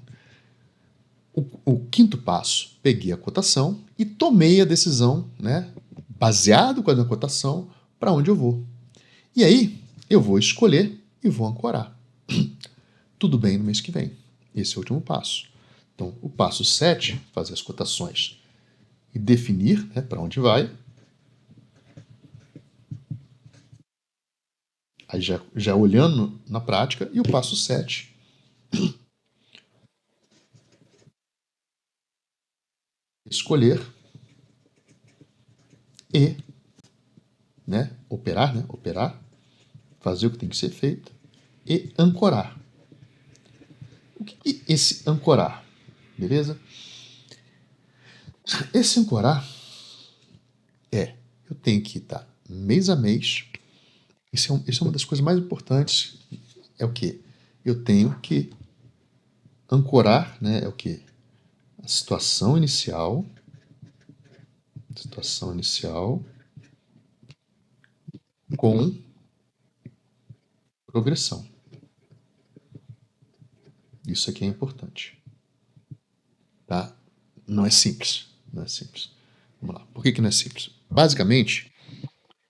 o quinto passo, peguei a cotação e tomei a decisão, né, baseado com a cotação, para onde eu vou. E aí, eu vou escolher e vou ancorar. Tudo bem no mês que vem. Esse é o último passo. Então, o passo 7, fazer as cotações e definir, né, para onde vai. Aí já olhando na prática. E o passo 7, escolher e, né, operar, fazer o que tem que ser feito e ancorar. O que é esse ancorar? Beleza? Esse ancorar eu tenho que estar mês a mês. Isso é uma das coisas mais importantes. É o quê? Eu tenho que ancorar, né? É o quê? A situação inicial com progressão. Isso aqui é importante. Tá? Não é simples. Vamos lá. Por que não é simples? Basicamente,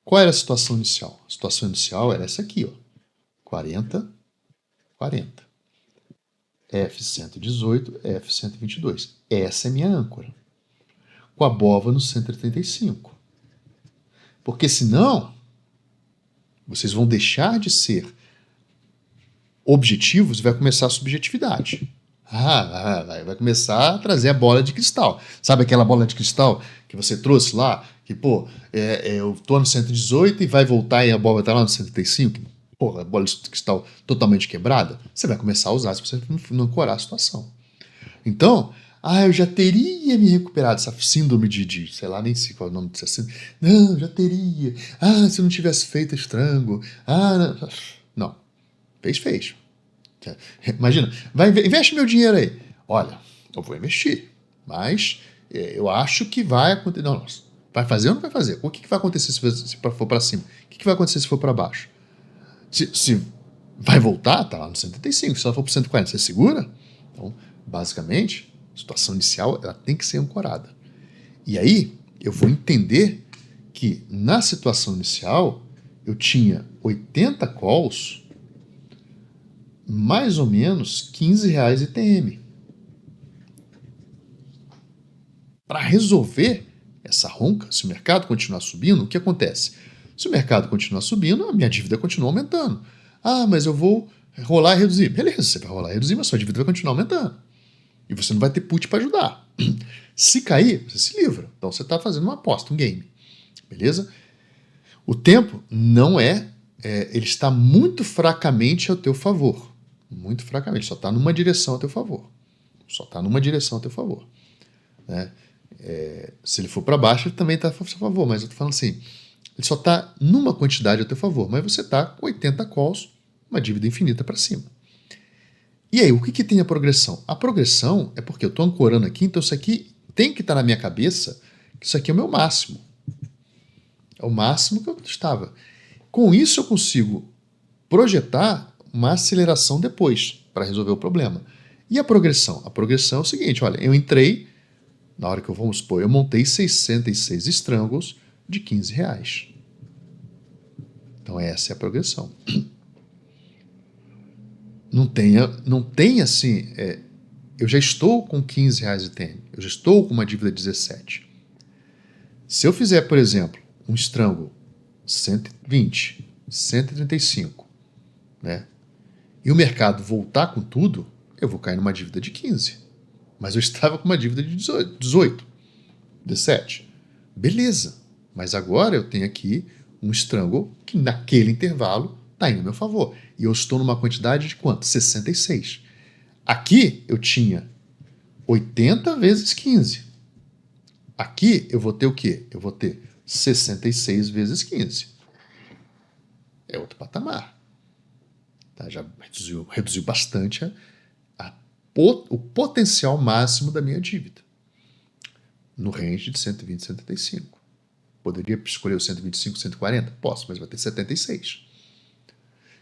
qual era a situação inicial? A situação inicial era essa aqui, ó. 40, 40. F118, F122. Essa é minha âncora. Com a bova no 135. Porque senão, vocês vão deixar de ser objetivos e vai começar a subjetividade. Vai começar a trazer a bola de cristal. Sabe aquela bola de cristal que você trouxe lá? Que, eu tô no 118 e vai voltar e a bola tá lá no 135? A bola de cristal totalmente quebrada? Você vai começar a usar se você não ancorar a situação. Então, eu já teria me recuperado dessa síndrome de sei lá, nem sei qual é o nome dessa síndrome. Não, já teria. Se eu não tivesse feito estrango. Não. Fez. Imagina, investe meu dinheiro aí. Olha, eu vou investir, mas eu acho que vai acontecer. Não, vai fazer ou não vai fazer? O que vai acontecer se for para cima? O que vai acontecer se for para baixo? Se vai voltar, tá lá no 135. Se ela for para 140, você segura? Então, basicamente, a situação inicial ela tem que ser ancorada. E aí, eu vou entender que na situação inicial eu tinha 80 calls, mais ou menos R$15 ITM. para resolver essa ronca, se o mercado continuar subindo, o que acontece? Se o mercado continuar subindo, a minha dívida continua aumentando. Ah, mas eu vou rolar e reduzir. Beleza, você vai rolar e reduzir, mas sua dívida vai continuar aumentando. E você não vai ter put para ajudar. Se cair, você se livra. Então você está fazendo uma aposta, um game. Beleza? O tempo não ele está muito fracamente ao teu favor. Muito fracamente, só está numa direção a teu favor. Só está numa direção a teu favor. Né? Se ele for para baixo, ele também está a seu favor, mas eu estou falando assim, ele só está numa quantidade a teu favor, mas você está com 80 calls, uma dívida infinita para cima. E aí, o que tem a progressão? A progressão é porque eu estou ancorando aqui, então isso aqui tem que estar na minha cabeça, que isso aqui é o meu máximo. É o máximo que eu estava. Com isso eu consigo projetar uma aceleração depois, para resolver o problema. E a progressão? A progressão é o seguinte, olha, eu entrei, na hora que vamos supor, eu montei 66 strangles de R$15. Então essa é a progressão. Não tem assim, eu já estou com R$15 de TN, eu já estou com uma dívida de 17. Se eu fizer, por exemplo, um strangle 120, 135, né? E o mercado voltar com tudo, eu vou cair numa dívida de 15. Mas eu estava com uma dívida de 18, 17. Beleza. Mas agora eu tenho aqui um strangle que naquele intervalo está indo a meu favor. E eu estou numa quantidade de quanto? 66. Aqui eu tinha 80 vezes 15. Aqui eu vou ter o quê? Eu vou ter 66 vezes 15. É outro patamar. Tá? Já reduziu bastante o potencial máximo da minha dívida. No range de 120 e 75. Poderia escolher o 125, 140? Posso, mas vai ter 76.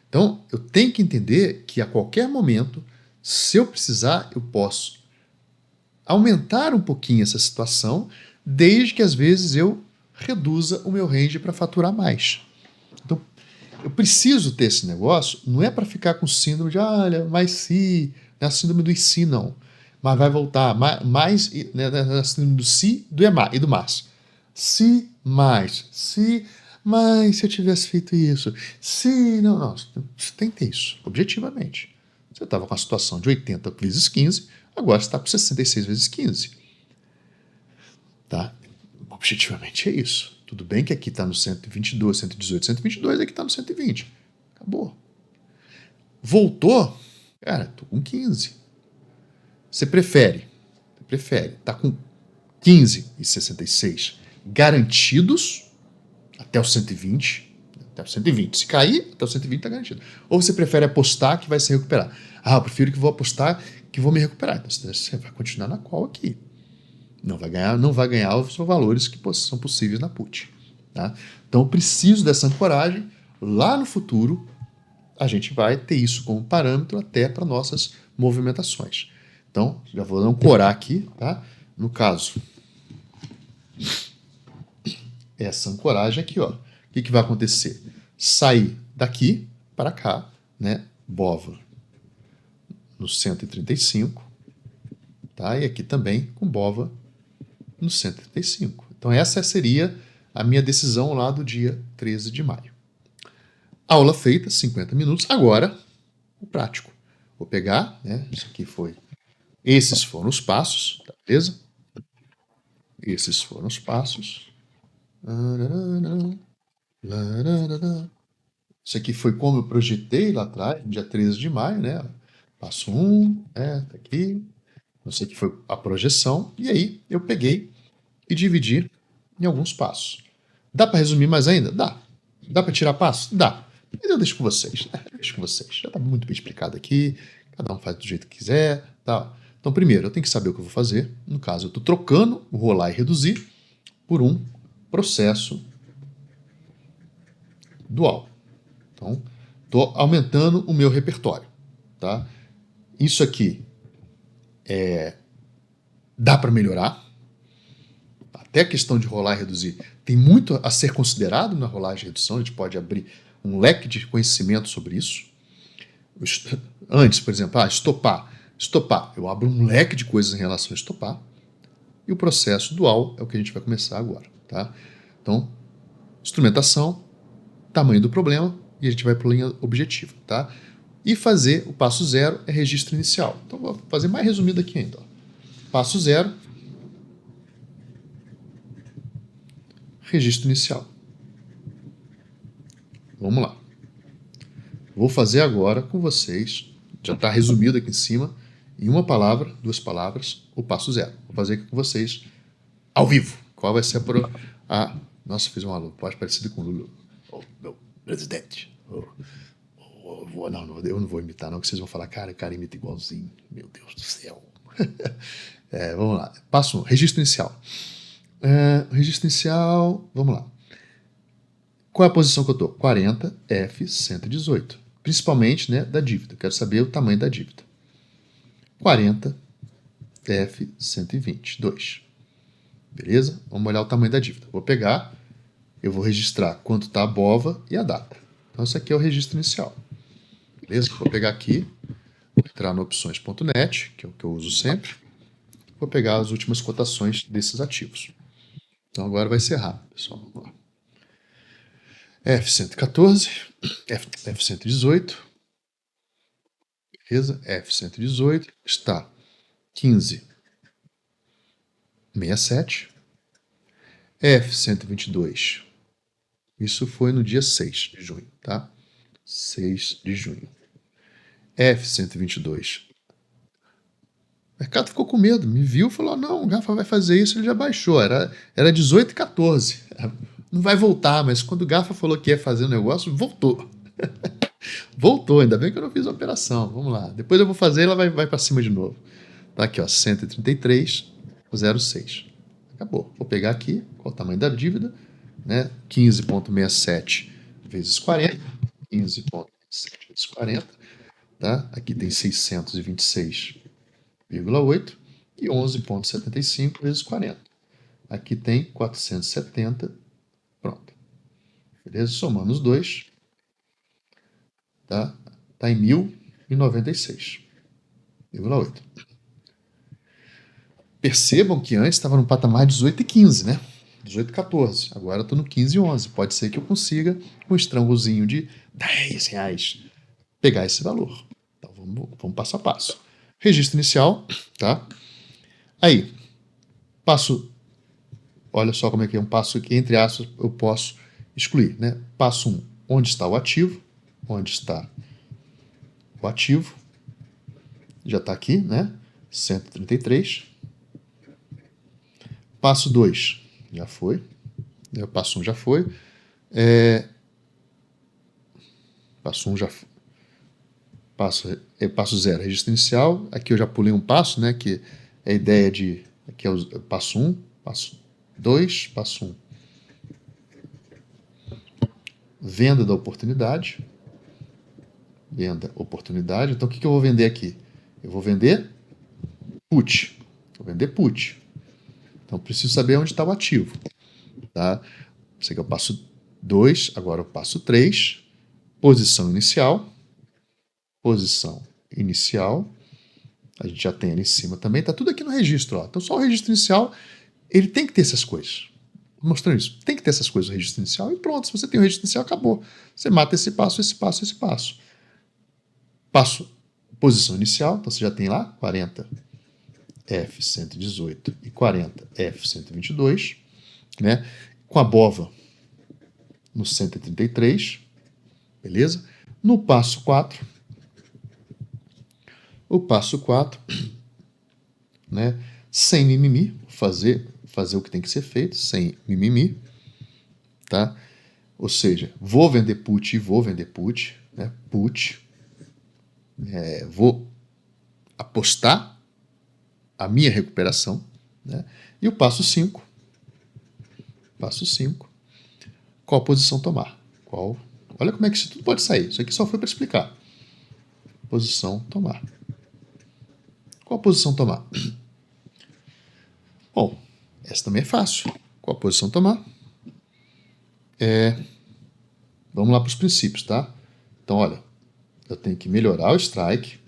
Então, eu tenho que entender que a qualquer momento, se eu precisar, eu posso aumentar um pouquinho essa situação, desde que às vezes eu reduza o meu range para faturar mais. Então, eu preciso ter esse negócio, não é para ficar com síndrome de, olha, mas se, não é a síndrome do e se, não. Mas vai voltar, mais, né, a síndrome do se e do mas. Se mais, se eu tivesse feito isso, se, não, você tem que ter isso, objetivamente. Você estava com a situação de 80 vezes 15, agora você está com 66 vezes 15. Tá? Objetivamente é isso. Tudo bem que aqui está no 122, 118, 122, aqui está no 120. Acabou. Voltou? Cara, tô com 15. Você prefere tá com 15 e 66 garantidos até o 120, até o 120. Se cair, até o 120 tá garantido. Ou você prefere apostar que vai se recuperar? Ah, eu prefiro que vou apostar que vou me recuperar. Então você vai continuar na call aqui. Não vai ganhar os valores que são possíveis na put. Tá? Então eu preciso dessa ancoragem. Lá no futuro, a gente vai ter isso como parâmetro até para nossas movimentações. Então, já vou ancorar aqui, tá? No caso, essa ancoragem aqui, ó. O que vai acontecer? Sair daqui para cá, né? BOVA no 135, tá? E aqui também com BOVA no 135. Então essa seria a minha decisão lá do dia 13 de maio. Aula feita, 50 minutos. Agora, o prático. Vou pegar, né? Esses foram os passos, tá, beleza? Esses foram os passos. Isso aqui foi como eu projetei lá atrás, dia 13 de maio, né? Passo 1, tá aqui. Isso aqui foi a projeção. E aí eu peguei e dividi em alguns passos. Dá para resumir mais ainda? Dá. Dá para tirar passos? Dá. Mas eu deixo com vocês. Deixo com vocês. Já está muito bem explicado aqui. Cada um faz do jeito que quiser. Tá. Então, primeiro, eu tenho que saber o que eu vou fazer. No caso, eu estou trocando o rolar e reduzir por um processo dual. Então, estou aumentando o meu repertório. Tá? Isso aqui dá para melhorar. Até a questão de rolar e reduzir tem muito a ser considerado na rolagem e redução. A gente pode abrir um leque de conhecimento sobre isso. Antes, por exemplo, estopar. Eu abro um leque de coisas em relação a estopar. e o processo dual é o que a gente vai começar agora, tá? Então, instrumentação, tamanho do problema, e a gente vai para a linha objetiva, tá? E fazer o passo 0 é registro inicial. Então, vou fazer mais resumido aqui ainda. Ó. Passo 0, registro inicial. Vamos lá. Vou fazer agora com vocês, já está resumido aqui em cima, em uma palavra, 2 palavras, o passo 0. Vou fazer aqui com vocês ao vivo. Qual vai ser a nossa, fiz uma voz parecida com o Lula. Oh, meu presidente. Não, eu não vou imitar, não, que vocês vão falar, cara, o cara imita igualzinho. Meu Deus do céu. Vamos lá. Passo 1, registro inicial. Registro inicial, vamos lá. Qual é a posição que eu estou? 40, F, 118. Principalmente, né, da dívida. Eu quero saber o tamanho da dívida. 40, F, 122. Beleza? Vamos olhar o tamanho da dívida. Vou pegar, eu vou registrar quanto está a BOVA e a data. Então, esse aqui é o registro inicial. Beleza? Vou pegar aqui, vou entrar no opções.net, que é o que eu uso sempre. Vou pegar as últimas cotações desses ativos. Então, agora vai ser rápido, pessoal. Vamos lá. F114, F118, beleza? F118 está 15,67. F122, isso foi no dia 6 de junho, tá? 6 de junho. F122. O mercado ficou com medo, me viu e falou, não, o Gafa vai fazer isso, ele já baixou, era 18,14. Não vai voltar, mas quando o Gafa falou que ia fazer o negócio, voltou. Voltou, ainda bem que eu não fiz a operação. Vamos lá. Depois eu vou fazer e ela vai para cima de novo. Tá aqui, ó, 133,06. Acabou. Vou pegar aqui, qual o tamanho da dívida, né? 15,67 vezes 40. 15,67 vezes 40. Tá? Aqui tem 626,8 e 11,75 vezes 40. Aqui tem 470. Pronto. Beleza? Somando os dois, tá? Tá em 1.096,8. Percebam que antes estava no patamar de 18,15, né? 18,14. Agora estou no 15,11. Pode ser que eu consiga, com um estrangozinho de R$10, pegar esse valor. Então vamos passo a passo. Registro inicial, tá? Aí, passo. Olha só como é que é um passo que, entre aspas, eu posso excluir, né? Passo 1, onde está o ativo? Onde está o ativo? Já está aqui, né? 133. Passo 2, já foi. Passo 1 já foi. Passo 1 já foi. Passo 0, registro inicial. Aqui eu já pulei um passo, né? Que é a ideia de... Aqui é o passo 1, passo 2, passo 1. Venda da oportunidade. Venda, oportunidade. Então, o que eu vou vender aqui? Eu vou vender put. Vou vender put. Então, preciso saber onde está o ativo. Tá? Esse aqui é o passo 2, agora o passo 3. Posição inicial. Posição inicial. A gente já tem ali em cima também. Está tudo aqui no registro. Ó. Então, só o registro inicial, ele tem que ter essas coisas. Mostrando isso. Tem que ter essas coisas no registro inicial e pronto. Se você tem o registro inicial, acabou. Você mata esse passo, esse passo, esse passo. Passo posição inicial. Então, você já tem lá 40 F118 e 40 F122, né? Com a BOVA no 133, beleza? No passo 4, o passo 4, né? Sem mimimi, fazer o que tem que ser feito, sem mimimi, tá? Ou seja, vou vender put, né? Put, vou apostar a minha recuperação, né? E o passo 5, qual posição tomar? Olha como é que isso tudo pode sair. Isso aqui só foi para explicar. Posição tomar. Qual posição tomar? Bom, essa também é fácil. Qual posição tomar? Vamos lá para os princípios, tá? Então, olha, eu tenho que melhorar o strike.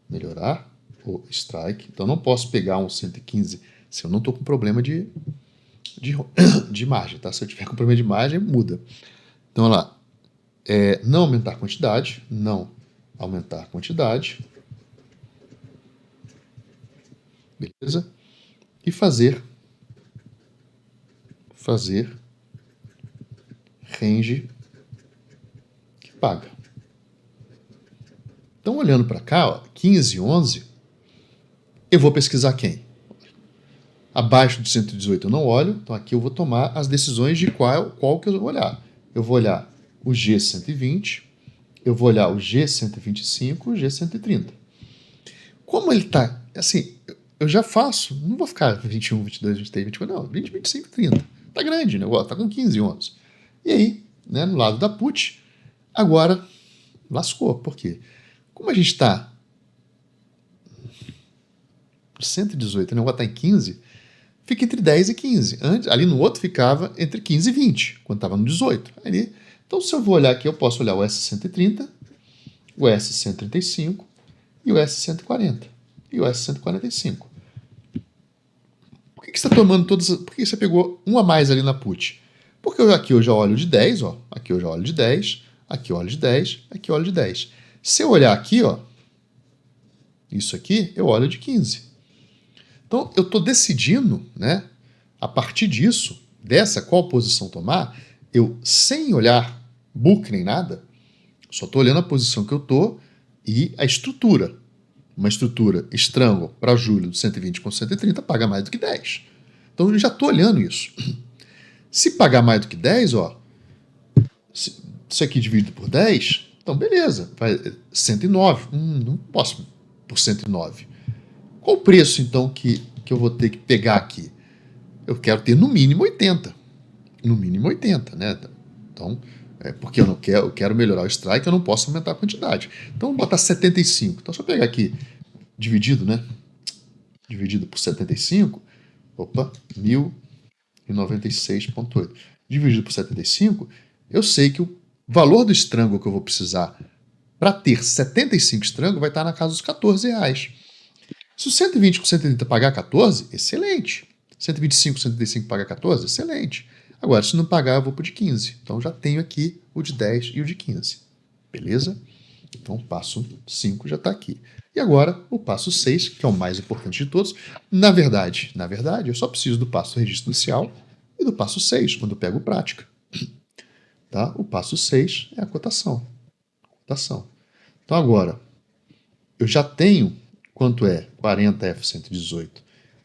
Melhorar o strike. Então, não posso pegar um 115 Se eu não estou com problema de margem, tá? Se eu tiver com problema de margem, muda. Então, olha lá. Não aumentar quantidade, não aumentar quantidade, beleza? E fazer range que paga. Então, olhando para cá, ó, 15 e 11, eu vou pesquisar quem? Abaixo de 118 eu não olho, então aqui eu vou tomar as decisões de qual que eu vou olhar. Eu vou olhar o G120, eu vou olhar o G125 e o G130. Como ele está, assim, eu já faço, não vou ficar 21, 22, 23, 24, não, 20, 25, 30. Tá grande o negócio, tá com 15, 11. E aí, né, no lado da put, agora lascou. Por quê? Como a gente está 118, o negócio está em 15, fica entre 10 e 15. Antes, ali no outro ficava entre 15 e 20, quando estava no 18. Ali, então, se eu vou olhar aqui, eu posso olhar o S130, o S135 e o S140 e o S145. Por que você está tomando todas? Por que você pegou um a mais ali na put? Porque aqui eu já olho de 10, ó. Aqui eu já olho de 10, aqui eu olho de 10, aqui eu olho de 10. Se eu olhar aqui, ó, isso aqui, eu olho de 15. Então, eu estou decidindo, né, a partir disso, dessa qual posição tomar, eu, sem olhar book nem nada, só estou olhando a posição que eu estou e a estrutura. Uma estrutura strangle para julho de 120 com 130 paga mais do que 10. Então, eu já estou olhando isso. Se pagar mais do que 10, ó, isso aqui dividido por 10, então beleza, vai 109. Não posso por 109. Qual o preço, então, que eu vou ter que pegar aqui? Eu quero ter no mínimo 80. No mínimo 80, né? Então, porque eu quero melhorar o strike, eu não posso aumentar a quantidade. Então, vou botar 75. Então, se eu pegar aqui, dividido, né? Dividido por 75, opa, 1096,8. Dividido por 75, eu sei que o valor do strangle que eu vou precisar para ter 75 strangle vai estar na casa dos R$14. Se o 120 com 130 pagar 14, excelente. 125 com 135 pagar 14, excelente. Agora, se não pagar, eu vou para o de 15. Então, já tenho aqui o de 10 e o de 15. Beleza? Então, o passo 5 já está aqui. E agora, o passo 6, que é o mais importante de todos. Na verdade, eu só preciso do passo registro inicial e do passo 6, quando eu pego prática. Tá? O passo 6 é a cotação. Então, agora, eu já tenho quanto é 40F118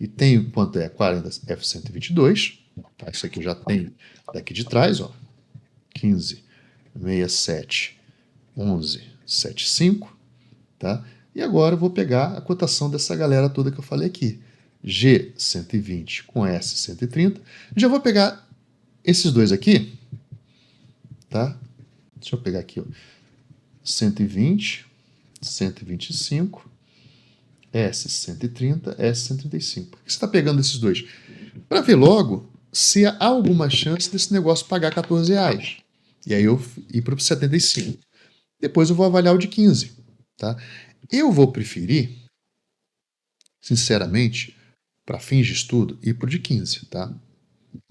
e tenho quanto é 40F122. Tá? Isso aqui eu já tenho daqui de trás, ó. 15, 67, 11, 75, tá? E agora eu vou pegar a cotação dessa galera toda que eu falei aqui. G120 com S130. Já vou pegar esses dois aqui, tá? Deixa eu pegar aqui, ó. 120, 125, S130, S135. Por que você está pegando esses dois? Para ver logo se há alguma chance desse negócio pagar R$14. E aí eu ir para o 75. Depois eu vou avaliar o de 15. Tá? Eu vou preferir, sinceramente, para fins de estudo, ir para o de 15. Tá?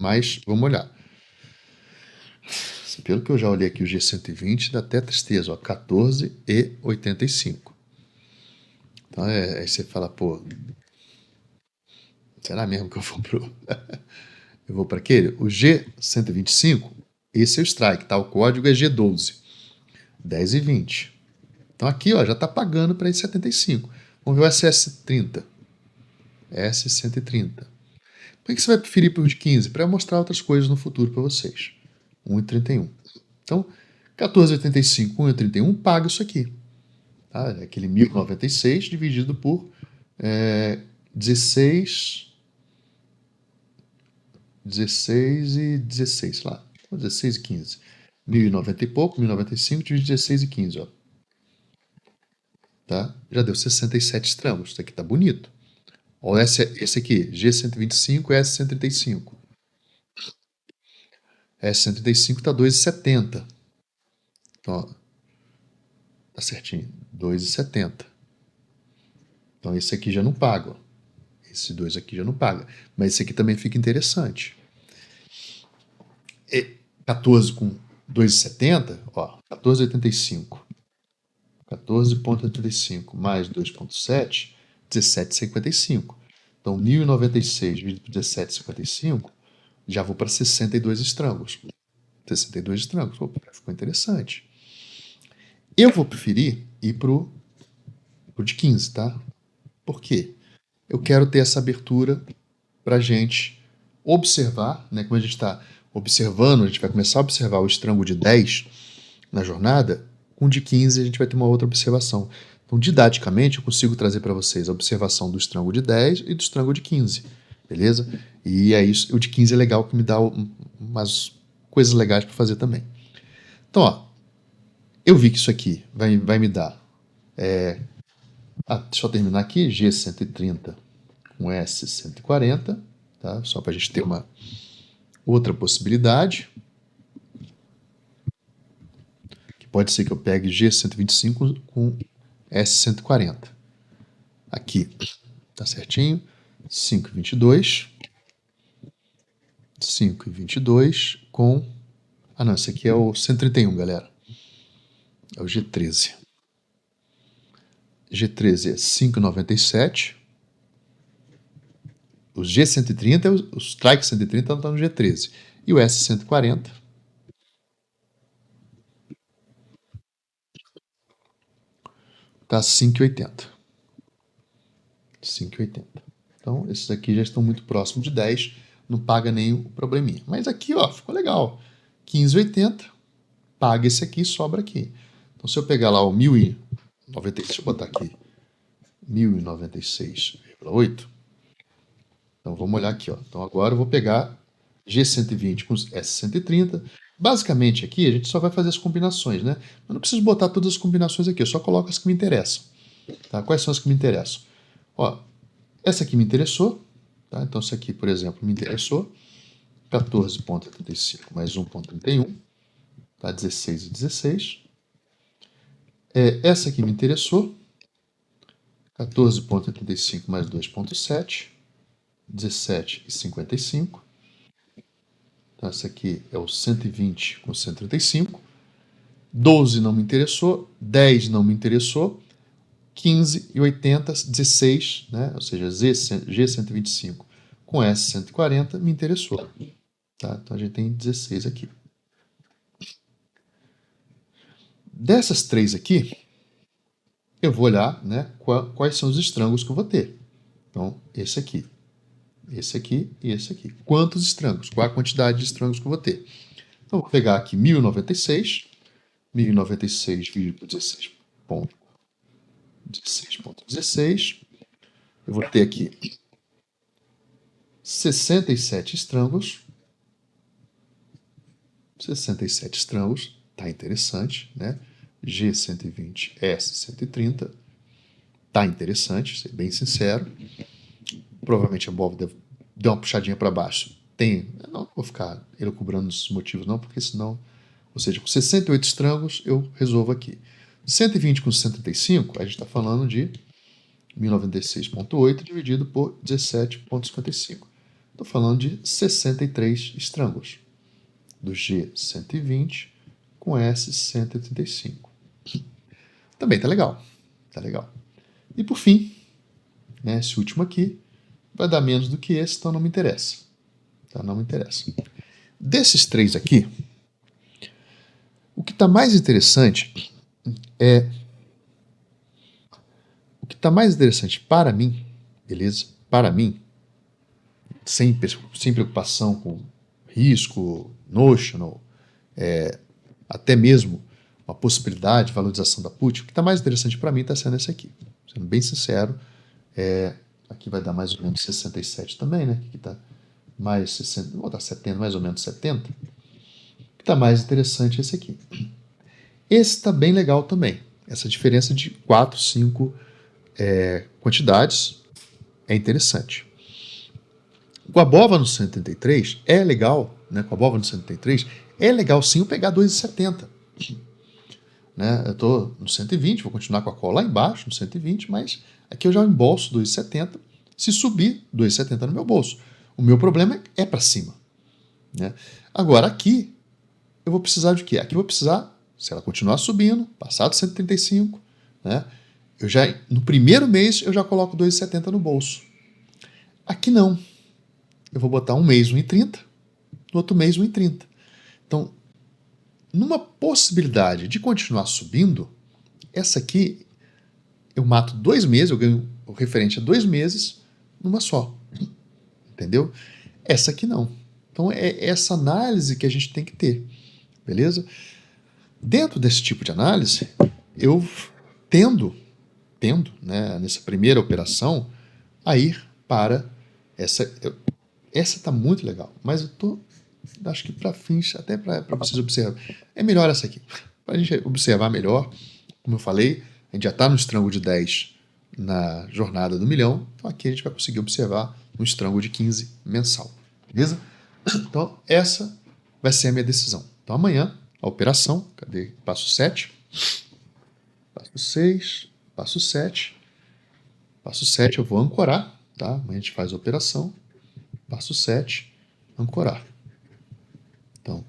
Mas vamos olhar. Pelo que eu já olhei aqui, o G120 dá até tristeza, ó, 14,85. Então aí você fala, pô, será mesmo que eu vou pro. Eu vou para aquele? O G125, esse é o strike, tá? O código é G12, 10 e 20. Então aqui, ó, já está pagando para esse 75. Vamos ver o SS30. S130. Por que você vai preferir para o de 15? Para eu mostrar outras coisas no futuro para vocês. 1,31. Então, 14,85, 1,31 paga isso aqui. Tá? É aquele 1.096 dividido por 16 e 16, sei lá. 16 e 15. 1.090 e pouco, 1.095 dividido 16 e 15, ó. Tá? Já deu 67 estrangos. Isso aqui tá bonito. Olha esse aqui, G125 e S135. S135 tá 2,70. Então, ó, tá certinho. 2,70. Então esse aqui já não paga. Ó. Esse 2 aqui já não paga. Mas esse aqui também fica interessante. 14 com 2,70, ó, 14,85. 14,85 mais 2,7, 17,55. Então, 1.096 dividido por 17,55, já vou para 62 estrangos. 62 estrangos. Opa, ficou interessante. Eu vou preferir ir pro de 15, tá? Por quê? Eu quero ter essa abertura para a gente observar, né? Como a gente está observando, a gente vai começar a observar o estrango de 10 na jornada, com o de 15 a gente vai ter uma outra observação. Então, didaticamente, eu consigo trazer para vocês a observação do estrango de 10 e do estrango de 15, beleza? E é isso, o de 15 é legal, que me dá umas coisas legais para fazer também. Então, ó, eu vi que isso aqui vai me dar... deixa eu terminar aqui, G130 com S140, tá? Só para a gente ter uma outra possibilidade. Que pode ser que eu pegue G125 com S140. Aqui, tá certinho? 5,22. 5,22 com... Ah, não, esse aqui é o 131, galera. É o G13. G13 é 5,97. Os G130, os Strike 130 estão no G13. E o S140 está 5,80. 5,80. Então, esses aqui já estão muito próximos de 10, não paga nem o probleminha. Mas aqui, ó, ficou legal. 15,80, paga esse aqui, sobra aqui. Então, se eu pegar lá o 1.096, deixa eu botar aqui, 1.096,8. Então, vamos olhar aqui, ó. Então, agora eu vou pegar G120 com S130. Basicamente, aqui, a gente só vai fazer as combinações, né? Eu não preciso botar todas as combinações aqui, eu só coloco as que me interessam. Tá? Quais são as que me interessam? Ó, essa aqui me interessou, tá? Então, essa aqui, por exemplo, me interessou. 14,85 mais 1,31, tá? 16,16. Essa aqui me interessou. 14,85 mais 2,7, 17,55. Então, essa aqui é o 120 com 135. 12 não me interessou, 10 não me interessou, 15,80, 16, né? Ou seja, G125 com S140 me interessou. Tá? Então a gente tem 16 aqui. Dessas três aqui, eu vou olhar, né, quais são os estrangos que eu vou ter. Então, esse aqui e esse aqui. Quantos estrangos? Qual a quantidade de estrangos que eu vou ter? Então, eu vou pegar aqui 1096, 1096 dividido por 16,16. Eu vou ter aqui 67 estrangos. 67 estrangos, tá interessante, né? G120, S130, tá interessante, ser bem sincero. Provavelmente a bola deu uma puxadinha para baixo. Eu não vou ficar elucubrando os motivos não, porque senão... Ou seja, com 68 estrangos eu resolvo aqui. 120 com 135, a gente está falando de 1096,8 dividido por 17,55. Estou falando de 63 estrangos do G120 com S135. Também tá legal. Tá legal. E por fim, né, esse último aqui vai dar menos do que esse, então não me interessa. Tá? Não me interessa. Desses três aqui, o que está mais interessante é... O que está mais interessante para mim, beleza? Para mim, sem preocupação com risco, notional, até mesmo uma possibilidade de valorização da put, o que está mais interessante para mim está sendo esse aqui. Sendo bem sincero, aqui vai dar mais ou menos 67 também, né? Aqui está mais 60, vou botar 70, mais ou menos 70. O que está mais interessante é esse aqui. Esse está bem legal também. Essa diferença de 4, 5 quantidades é interessante. Com a BOVA no 133 é legal, né? Com a BOVA no 133 é legal sim eu pegar 2,70. Né? Eu estou no 120, vou continuar com a call lá embaixo, no 120, mas aqui eu já embolso 2,70, Se subir, 2,70 no meu bolso. O meu problema é para cima, né? Agora, aqui, eu vou precisar de quê? Aqui eu vou precisar, se ela continuar subindo, passar de 135, né? No primeiro mês, eu já coloco 2,70 no bolso. Aqui não. Eu vou botar um mês 1,30, no outro mês 1,30. Então, numa possibilidade de continuar subindo, essa aqui eu mato 2 meses, eu ganho o referente a 2 meses numa só. Entendeu? Essa aqui não. Então é essa análise que a gente tem que ter. Beleza? Dentro desse tipo de análise, eu tendo, né, nessa primeira operação, a ir para essa. Essa está muito legal, mas acho que para fins, até para vocês observarem, é melhor essa aqui. Para a gente observar melhor, como eu falei, a gente já está no estrango de 10 na jornada do milhão, então aqui a gente vai conseguir observar um estrango de 15 mensal. Beleza? Então essa vai ser a minha decisão. Então amanhã, a operação, cadê? Passo 7, passo 6, passo 7, passo 7 eu vou ancorar, tá? Amanhã a gente faz a operação, passo 7, ancorar. Então,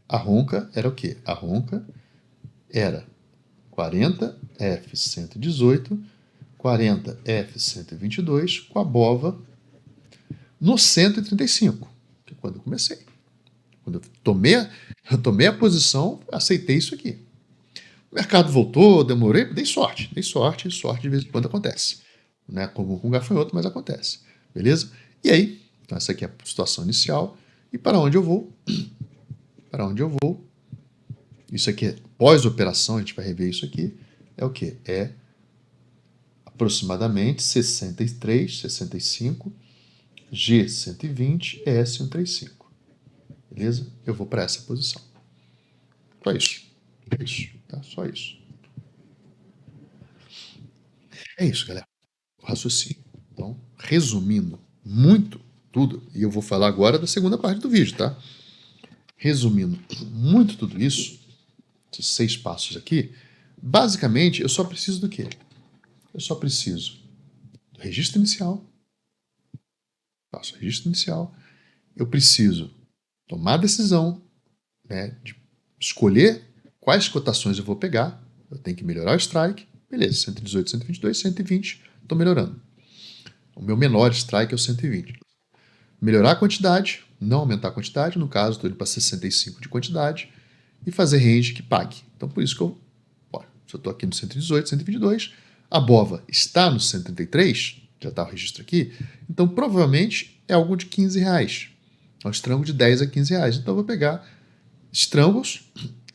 a ronca era o quê? A ronca era 40 F118, 40 F122 com a bova no 135, que é quando eu comecei. Quando eu tomei a posição, aceitei isso aqui. O mercado voltou, demorei, dei sorte de vez em quando acontece. Não é como com gafanhoto, mas acontece. Beleza? E aí, então essa aqui é a situação inicial. E para onde eu vou? Para onde eu vou? Isso aqui é pós-operação, a gente vai rever isso aqui. É o quê? É aproximadamente 63, 65, G120, ES135. Beleza? Eu vou para essa posição. Só isso. É isso, tá? Só isso. É isso, galera. O raciocínio. Então, resumindo muito tudo, e eu vou falar agora da segunda parte do vídeo, tá? Resumindo muito tudo isso, esses 6 passos aqui, basicamente eu só preciso do quê? Eu só preciso do registro inicial, faço o registro inicial, eu preciso tomar a decisão, né, de escolher quais cotações eu vou pegar, eu tenho que melhorar o strike, beleza, 118, 122, 120, estou melhorando. O meu menor strike é o 120. Melhorar a quantidade, não aumentar a quantidade, no caso estou indo para 65 de quantidade, e fazer range que pague. Então por isso que se eu estou aqui no 118, 122, a bova está no 133, já está o registro aqui, então provavelmente é algo de R$15. É um estrango de 10 a R$15. Então eu vou pegar estrangos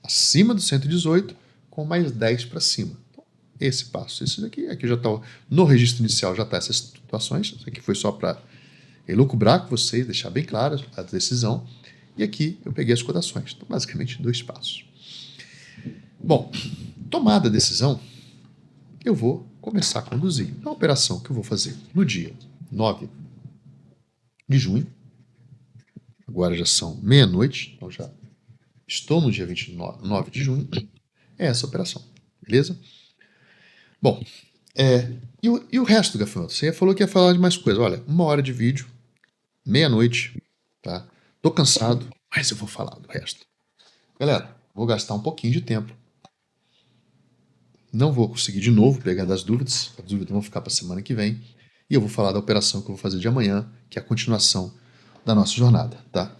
acima do 118 com mais 10 para cima. Então, esse passo, esse daqui, aqui já está no registro inicial, já está essas situações. Isso aqui foi só para elucubrar com vocês, deixar bem clara a decisão. E aqui eu peguei as cotações. Então, basicamente, 2 passos. Bom, tomada a decisão, eu vou começar a conduzir. Então, a operação que eu vou fazer no dia 9 de junho, agora já são meia-noite, então já estou no dia 29 de junho, é essa operação, beleza? Bom, e o resto, gafanhoto? Você falou que ia falar de mais coisa. Olha, 1 hora de vídeo, meia-noite, tá? Tô cansado, mas eu vou falar do resto. Galera, vou gastar um pouquinho de tempo. Não vou conseguir de novo pegar das dúvidas. As dúvidas vão ficar para a semana que vem. E eu vou falar da operação que eu vou fazer de amanhã, que é a continuação da nossa jornada, tá?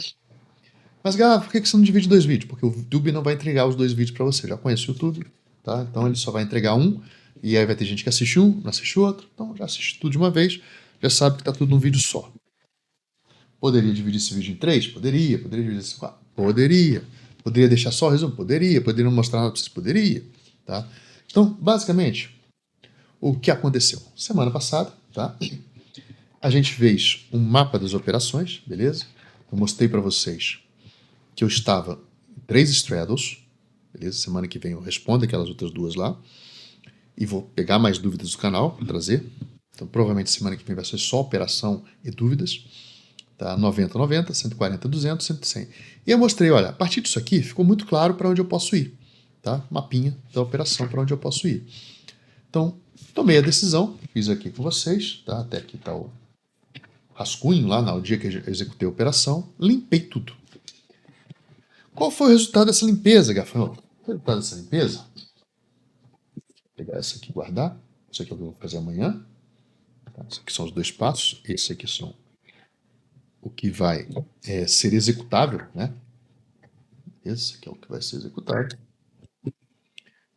Mas, Gava, por que você não divide 2 vídeos? Porque o YouTube não vai entregar os 2 vídeos para você. Já conhece o YouTube, tá? Então ele só vai entregar um, e aí vai ter gente que assiste um, não assiste o outro. Então já assiste tudo de uma vez, já sabe que tá tudo num vídeo só. Poderia dividir esse vídeo em 3? Poderia. Poderia dividir esse em 4? Poderia. Poderia deixar só o resumo? Poderia. Poderia não mostrar nada para vocês? Poderia. Tá? Então, basicamente, o que aconteceu? Semana passada, tá? A gente fez um mapa das operações, beleza? Eu mostrei para vocês que eu estava em 3 straddles, beleza? Semana que vem eu respondo aquelas outras 2 lá. E vou pegar mais dúvidas do canal para trazer. Então, provavelmente semana que vem vai ser só operação e dúvidas. Tá? 90, 90, 140, 200, 100. E eu mostrei, olha, a partir disso aqui ficou muito claro para onde eu posso ir. Tá? Mapinha da operação para onde eu posso ir. Então, tomei a decisão, fiz aqui com vocês, tá? Até aqui está o rascunho lá no dia que eu executei a operação, limpei tudo. Qual foi o resultado dessa limpeza, Gafanhoto? O resultado dessa limpeza? Vou pegar essa aqui e guardar. Isso aqui é o que eu vou fazer amanhã. Tá? Esses aqui são os 2 passos. Esse aqui são o que vai ser executável, né? Esse aqui é o que vai ser executado.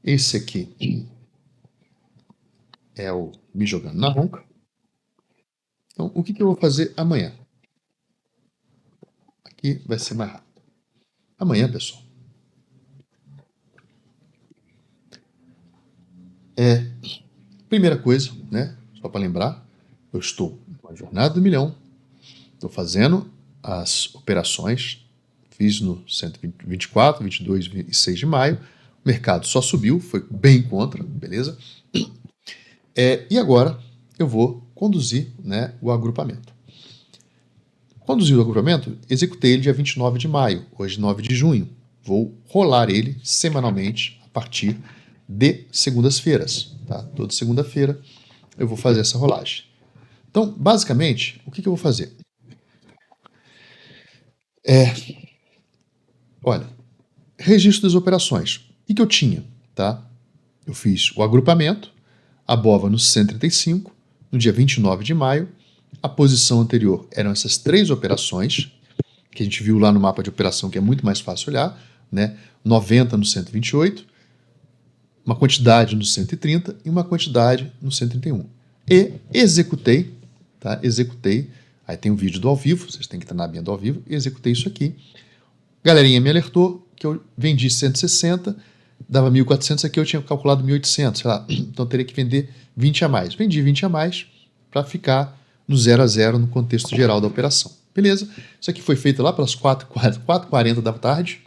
Esse aqui é o me jogando na ronca. Então, o que eu vou fazer amanhã? Aqui vai ser mais rápido. Amanhã, pessoal, primeira coisa, né? Só para lembrar, eu estou na jornada do milhão, estou fazendo as operações, fiz no 124, 22 e 6 de maio, o mercado só subiu, foi bem contra, beleza? E agora eu vou conduzir, né, o agrupamento. Conduzir o agrupamento, executei ele dia 29 de maio, hoje 9 de junho. Vou rolar ele semanalmente a partir de segundas-feiras. Tá? Toda segunda-feira eu vou fazer essa rolagem. Então, basicamente, o que eu vou fazer? Olha, registro das operações. O que eu tinha? Tá? Eu fiz o agrupamento, a BOVA no 135, no dia 29 de maio. A posição anterior eram essas 3 operações, que a gente viu lá no mapa de operação, que é muito mais fácil olhar, né? 90 no 128, uma quantidade no 130 e uma quantidade no 131. E executei, tá? Executei, aí tem o vídeo do ao vivo, vocês têm que estar na abinha do ao vivo, e executei isso aqui. Galerinha me alertou que eu vendi 160, dava 1.400, aqui eu tinha calculado 1.800, sei lá, então teria que vender 20 a mais. Vendi 20 a mais para ficar no 0 a 0 no contexto geral da operação. Beleza? Isso aqui foi feito lá pelas 4h40 da tarde.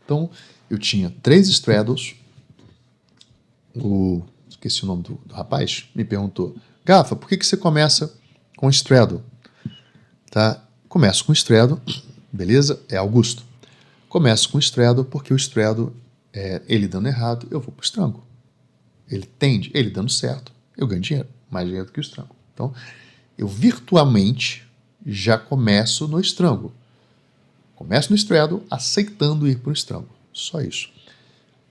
Então, eu tinha 3 straddles. Esqueci o nome do rapaz, me perguntou: Gafa, por que você começa com straddle? Tá? Começo com straddle, beleza? É Augusto. Começo com straddle porque o straddle, ele dando errado, eu vou para o strangle. Ele dando certo, eu ganho dinheiro, mais dinheiro do que o strangle. Então, eu virtualmente já começo no strangle. Começo no straddle, aceitando ir para o strangle. Só isso.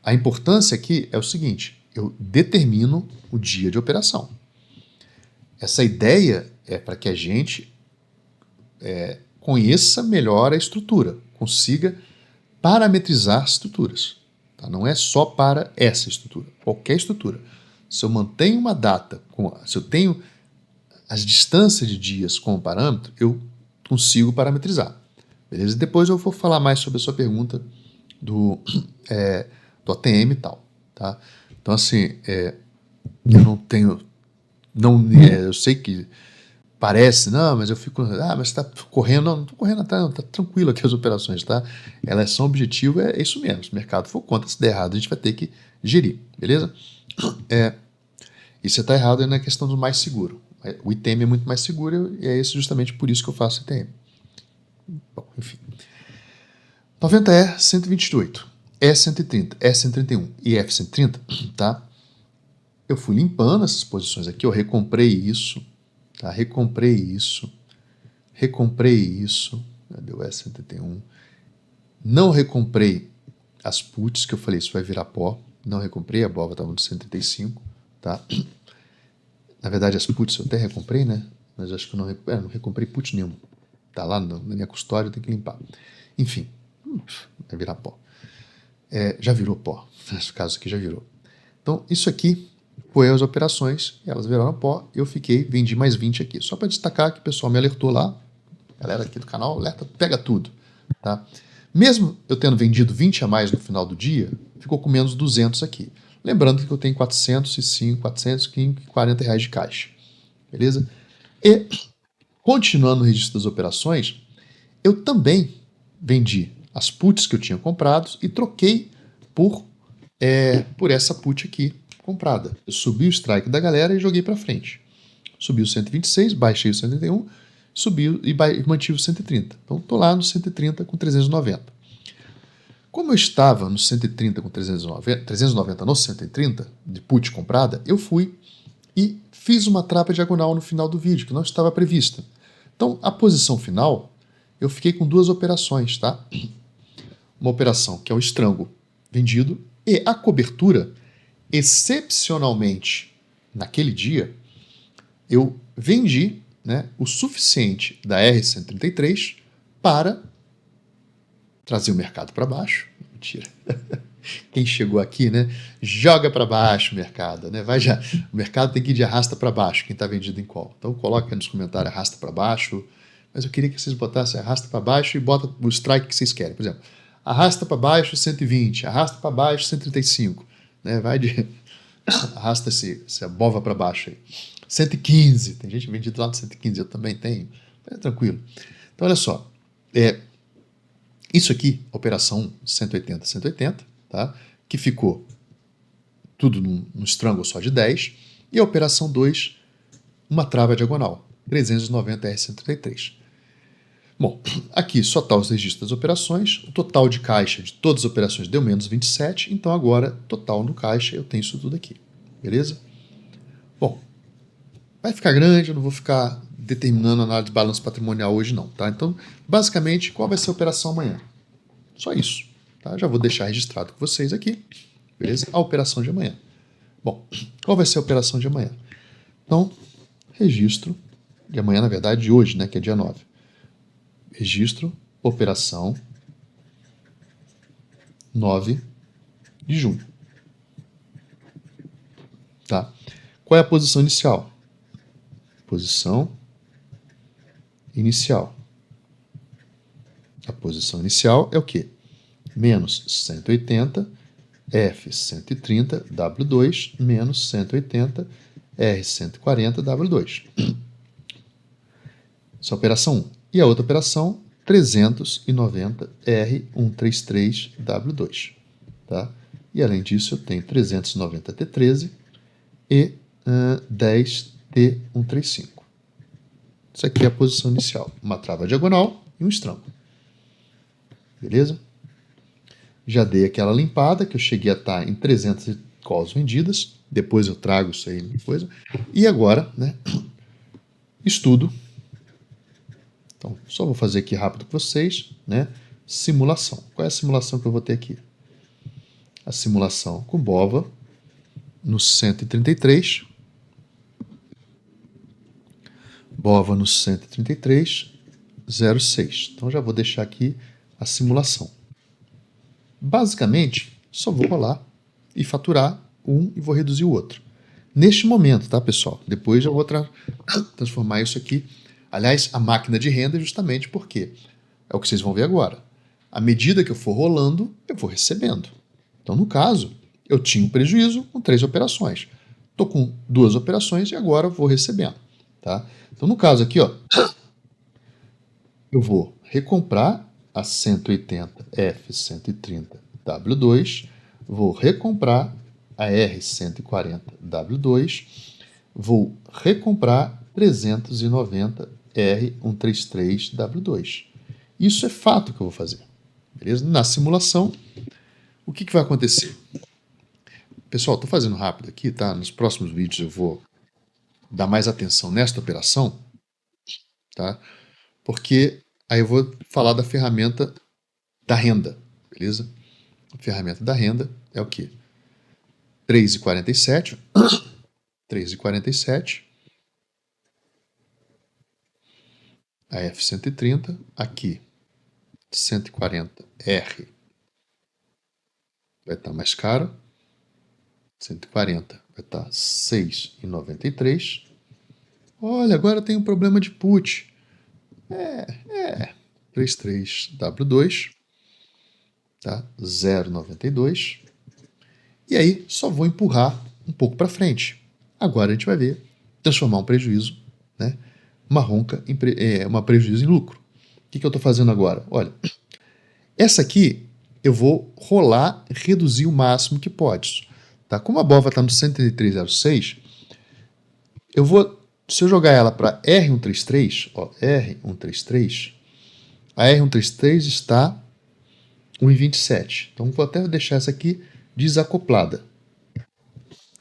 A importância aqui é o seguinte: eu determino o dia de operação. Essa ideia é para que a gente conheça melhor a estrutura, consiga parametrizar estruturas. Tá? Não é só para essa estrutura, qualquer estrutura. Se eu mantenho uma data, se eu tenho as distâncias de dias como parâmetro, eu consigo parametrizar. Beleza? Depois eu vou falar mais sobre a sua pergunta do ATM e tal. Tá? Então, assim, eu não tenho... eu sei que parece, não, mas eu fico... mas você está correndo... Não estou correndo atrás, não. Está tranquilo aqui as operações, tá? Elas são objetivo, é isso mesmo. Se o mercado for contra, se der errado, a gente vai ter que gerir, beleza? E se está errado, é na questão do mais seguro. O ITM é muito mais seguro e é justamente por isso que eu faço ITM. Bom, enfim. 90E 128, E130, E131 e F130, tá? Eu fui limpando essas posições aqui, eu recomprei isso, tá? Recomprei isso. Cadê o E131? Não recomprei as puts, que eu falei, isso vai virar pó. Não recomprei, a BOVA estava no 135, tá? Na verdade, as puts eu até recomprei, né? Mas acho que eu não recomprei put nenhum. Tá lá na minha custódia, tem que limpar. Enfim, vai virar pó. Já virou pó. Nesse caso aqui já virou. Então, isso aqui foi as operações, elas viraram pó, eu vendi mais 20 aqui. Só para destacar que o pessoal me alertou lá, galera aqui do canal, alerta, pega tudo. Tá? Mesmo eu tendo vendido 20 a mais no final do dia, ficou com menos 200 aqui. Lembrando que eu tenho 440 reais de caixa. Beleza? E, continuando o registro das operações, eu também vendi as puts que eu tinha comprado e troquei por essa put aqui comprada. Eu subi o strike da galera e joguei para frente. Subi o 126, baixei o 131, subi e mantive o 130. Então, estou lá no 130 com 390. Como eu estava no 130 com 390 no 130 de put comprada, eu fui e fiz uma trava diagonal no final do vídeo, que não estava prevista. Então, a posição final, eu fiquei com duas operações, tá? Uma operação que é o estrango vendido e a cobertura, excepcionalmente, naquele dia, eu vendi, né, o suficiente da R133 para trazer o mercado para baixo. Mentira. Quem chegou aqui, né, joga para baixo o mercado, né? Vai já, o mercado tem que ir de arrasta para baixo, quem está vendido em call. Então coloca nos comentários arrasta para baixo, mas eu queria que vocês botassem arrasta para baixo e bota o strike que vocês querem. Por exemplo, arrasta para baixo 120, arrasta para baixo 135, né? Vai de arrasta essa bova para baixo aí. 115, tem gente vendido lá no 115, eu também tenho. É tranquilo. Então olha só, isso aqui, operação 180, 180, tá? Que ficou tudo num strangle só de 10, e a operação 2, uma trava diagonal, 390 R133. Bom, aqui só está os registros das operações, o total de caixa de todas as operações deu menos 27, então agora, total no caixa, eu tenho isso tudo aqui, beleza? Bom, vai ficar grande, eu não vou ficar determinando a análise de balanço patrimonial hoje não, tá? Então, basicamente, qual vai ser a operação amanhã? Só isso, tá? Já vou deixar registrado com vocês aqui, beleza? A operação de amanhã. Bom, qual vai ser a operação de amanhã? Então, registro de amanhã, na verdade, de hoje, né, que é dia 9. Registro, operação 9 de junho. Tá? Qual é a posição inicial? Posição inicial. A posição inicial é o quê? Menos 180 F130 W2 menos 180 R140 W2. Essa é a operação 1. E a outra operação, 390 R133 W2. Tá? E além disso, eu tenho 390 T13 e 10 T135. Isso aqui é a posição inicial. Uma trava diagonal e um estrango. Beleza? Já dei aquela limpada, que eu cheguei a estar em 300 calls vendidas. Depois eu trago isso aí depois. E agora, né, estudo. Então, só vou fazer aqui rápido com vocês, né? Simulação. Qual é a simulação que eu vou ter aqui? A simulação com BOVA no 133. BOVA no 133, 0,6. Então, já vou deixar aqui a simulação. Basicamente, só vou rolar e faturar um e vou reduzir o outro. Neste momento, tá, pessoal? Depois eu vou transformar isso aqui. Aliás, a máquina de renda é justamente porque é o que vocês vão ver agora. À medida que eu for rolando, eu vou recebendo. Então, no caso, eu tinha um prejuízo com 3 operações. Estou com 2 operações e agora vou recebendo. Tá? Então, no caso aqui, ó, eu vou recomprar a 180 F130 W2, vou recomprar a R140 W2, vou recomprar 390 R133 W2. Isso é fato que eu vou fazer. Beleza? Na simulação, o que vai acontecer? Pessoal, estou fazendo rápido aqui, tá? Nos próximos vídeos eu vou dar mais atenção nesta operação, tá? Porque aí eu vou falar da ferramenta da renda, beleza? A ferramenta da renda é o quê? 3,47, 3,47, a F130, aqui 140R vai estar mais caro, 140 vai estar 6,93. Olha, agora tem um problema de put. 33W2, tá? 0,92. E aí só vou empurrar um pouco para frente. Agora a gente vai ver transformar um prejuízo, né? Uma ronca em uma prejuízo em lucro. O que eu estou fazendo agora? Olha, essa aqui eu vou rolar, reduzir o máximo que pode. Tá? Como a BOVA está no 133,06, eu vou, se eu jogar ela para R133, ó, R133, a R133 está 1,27. Então, vou até deixar essa aqui desacoplada.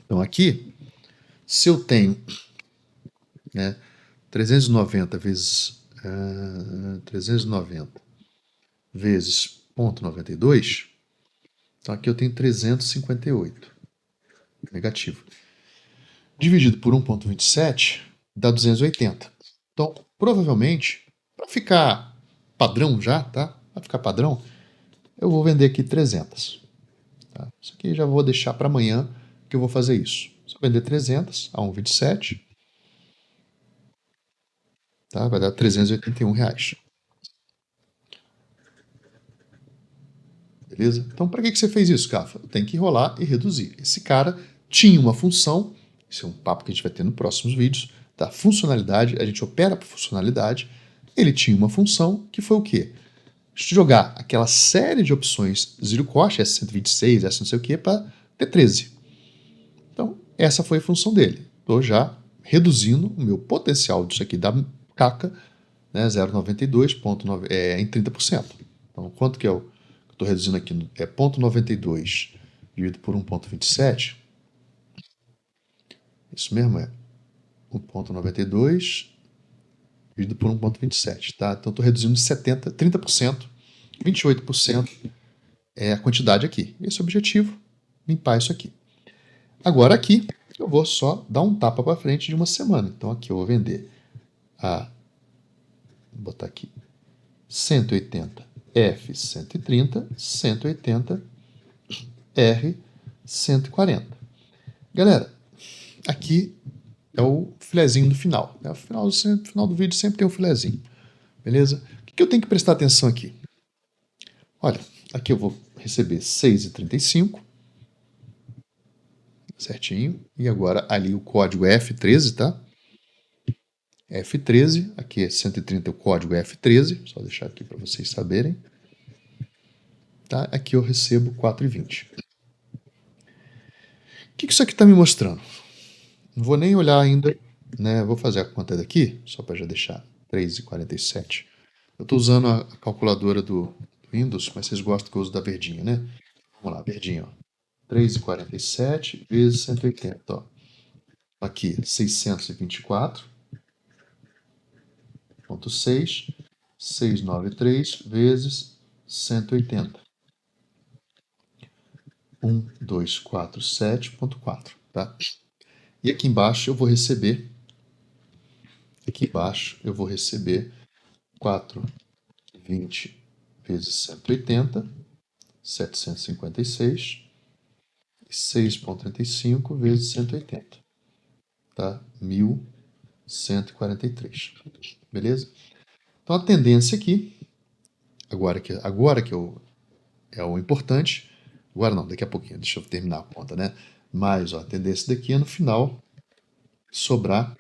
Então, aqui, se eu tenho, né, 390 vezes 390 vezes 0,92, então aqui eu tenho 358 negativo. Dividido por 1,27 dá 280. Então, provavelmente, para ficar padrão já, tá? Para ficar padrão, eu vou vender aqui 300. Tá? Isso aqui já vou deixar para amanhã que eu vou fazer isso. Se eu vender 300 a 1,27, tá? Vai dar R$381. Beleza? Então, para que você fez isso, Cafa? Tem que enrolar e reduzir. Esse cara tinha uma função, esse é um papo que a gente vai ter nos próximos vídeos, da funcionalidade, a gente opera por funcionalidade. Ele tinha uma função que foi o quê? Jogar aquela série de opções zero cost, S126, S não sei o que, para T13. Então, essa foi a função dele. Estou já reduzindo o meu potencial disso aqui da caca, né, 0,92 em 30%. Então, quanto que eu estou reduzindo aqui? É 0,92 dividido por 1,27. Isso mesmo, é 1,92 dividido por 1,27. Tá? Então, estou reduzindo de 70%, 30%, 28% é a quantidade aqui. Esse é o objetivo, limpar isso aqui. Agora aqui, eu vou só dar um tapa para frente de uma semana. Então, aqui eu vou vender vou botar aqui 180 F 130, 180 R 140. Galera, aqui é o filezinho do final. No final do vídeo sempre tem um filezinho. Beleza? O que eu tenho que prestar atenção aqui? Olha, aqui eu vou receber 6,35. Certinho. E agora ali o código F13, tá? F13, aqui é 130 o código F13, só deixar aqui para vocês saberem. Tá? Aqui eu recebo 4,20. O que isso aqui está me mostrando? Não vou nem olhar ainda, né? Vou fazer a conta daqui, só para já deixar 3,47. Eu estou usando a calculadora do Windows, mas vocês gostam que eu use da verdinha, né? Vamos lá, verdinha, ó. 3,47 vezes 180, ó. Aqui, 624,6, 693 vezes 180. 1247,4, tá? E aqui embaixo eu vou receber 4,20 vezes 180, 756, e 6,35 vezes 180, tá? 1.143, beleza? Então a tendência aqui, agora que é o importante, agora não, daqui a pouquinho, deixa eu terminar a conta, né? Mas ó, a tendência daqui é no final sobrar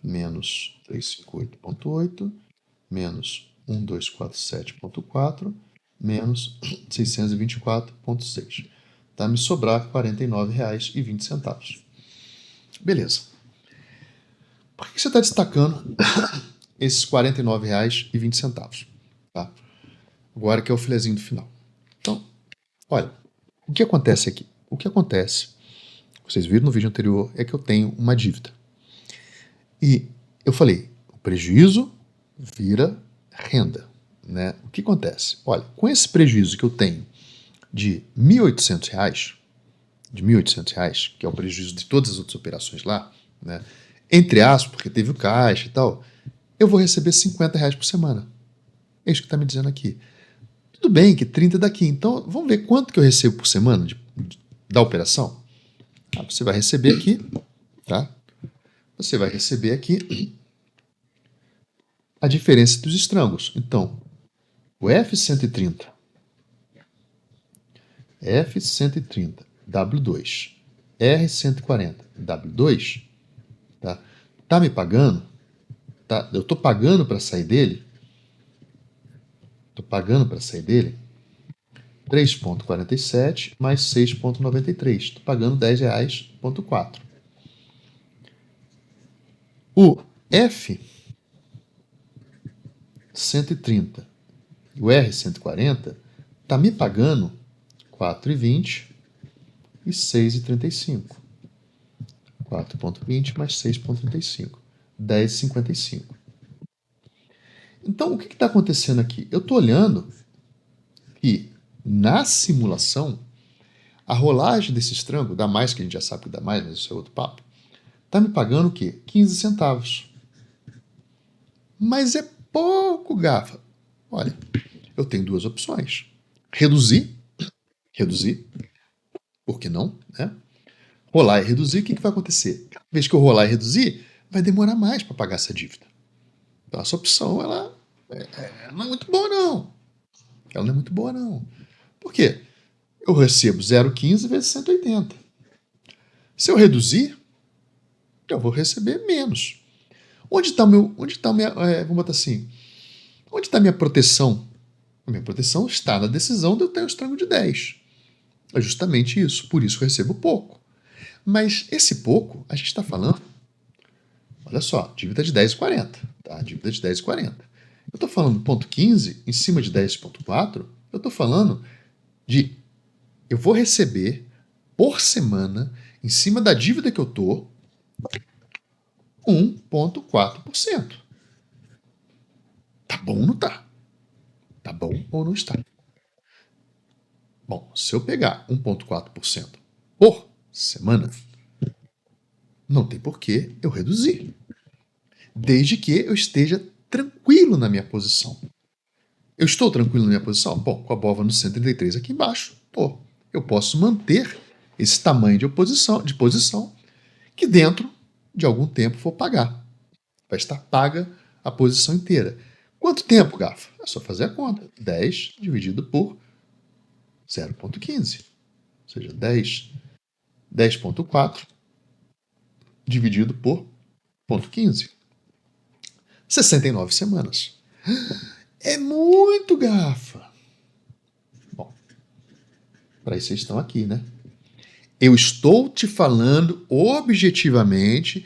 menos 358,8, menos 1247,4, menos 624,6. Tá? Me sobrar R$ 49,20. Beleza. Por que você está destacando esses R$ 49,20? Tá? Agora que é o filezinho do final. Então, olha, o que acontece aqui? O que acontece, vocês viram no vídeo anterior, é que eu tenho uma dívida. E eu falei, o prejuízo vira renda. Né? O que acontece? Olha, com esse prejuízo que eu tenho de R$ 1.800, que é o prejuízo de todas as outras operações lá, né? Entre aspas, porque teve o caixa e tal, eu vou receber R$ 50 por semana. É isso que está me dizendo aqui. Tudo bem que 30 daqui, então vamos ver quanto que eu recebo por semana da operação? Você vai receber aqui, tá? Você vai receber aqui a diferença dos estrangos. Então, o F130, W2, R140, W2, tá me pagando, tá? Eu tô pagando para sair dele, 3,47 mais 6,93. Estou pagando R$10,4. O F130 o R140 está me pagando 4,20 e 6,35. 4,20 mais 6,35. 10,55. Então, o que está acontecendo aqui? Eu estou olhando que, na simulação, a rolagem desse estrango, dá mais, que a gente já sabe que dá mais, mas isso é outro papo, está me pagando o quê? 15 centavos. Mas é pouco, Gafa. Olha, eu tenho duas opções. Reduzir, por que não, né? Rolar e reduzir, o que vai acontecer? Cada vez que eu rolar e reduzir, vai demorar mais para pagar essa dívida. Então, essa opção, ela não é muito boa, não. Ela não é muito boa, não. Por quê? Eu recebo 0,15 vezes 180. Se eu reduzir, eu vou receber menos. Onde está minha, vamos botar assim, onde está minha proteção? A minha proteção está na decisão de eu ter um estrango de 10. É justamente isso, por isso eu recebo pouco. Mas esse pouco, a gente está falando, olha só, dívida de 10,40, tá? Dívida de 10,40. Eu estou falando ponto 15 em cima de 10,4, eu estou falando de eu vou receber por semana, em cima da dívida que eu estou, 1,4%. Tá bom ou não tá? Tá bom ou não está? Bom, se eu pegar 1,4% por semana, não tem por que eu reduzir. Desde que eu esteja tranquilo na minha posição. Eu estou tranquilo na minha posição? Bom, com a BOVA no 133 aqui embaixo, eu posso manter esse tamanho de posição que dentro de algum tempo vou pagar. Vai estar paga a posição inteira. Quanto tempo, Gafa? É só fazer a conta. 10 dividido por 0,15. Ou seja, 10,4 dividido por 0,15. 69 semanas. É muito, Gafa. Bom, para isso vocês estão aqui, né? Eu estou te falando objetivamente,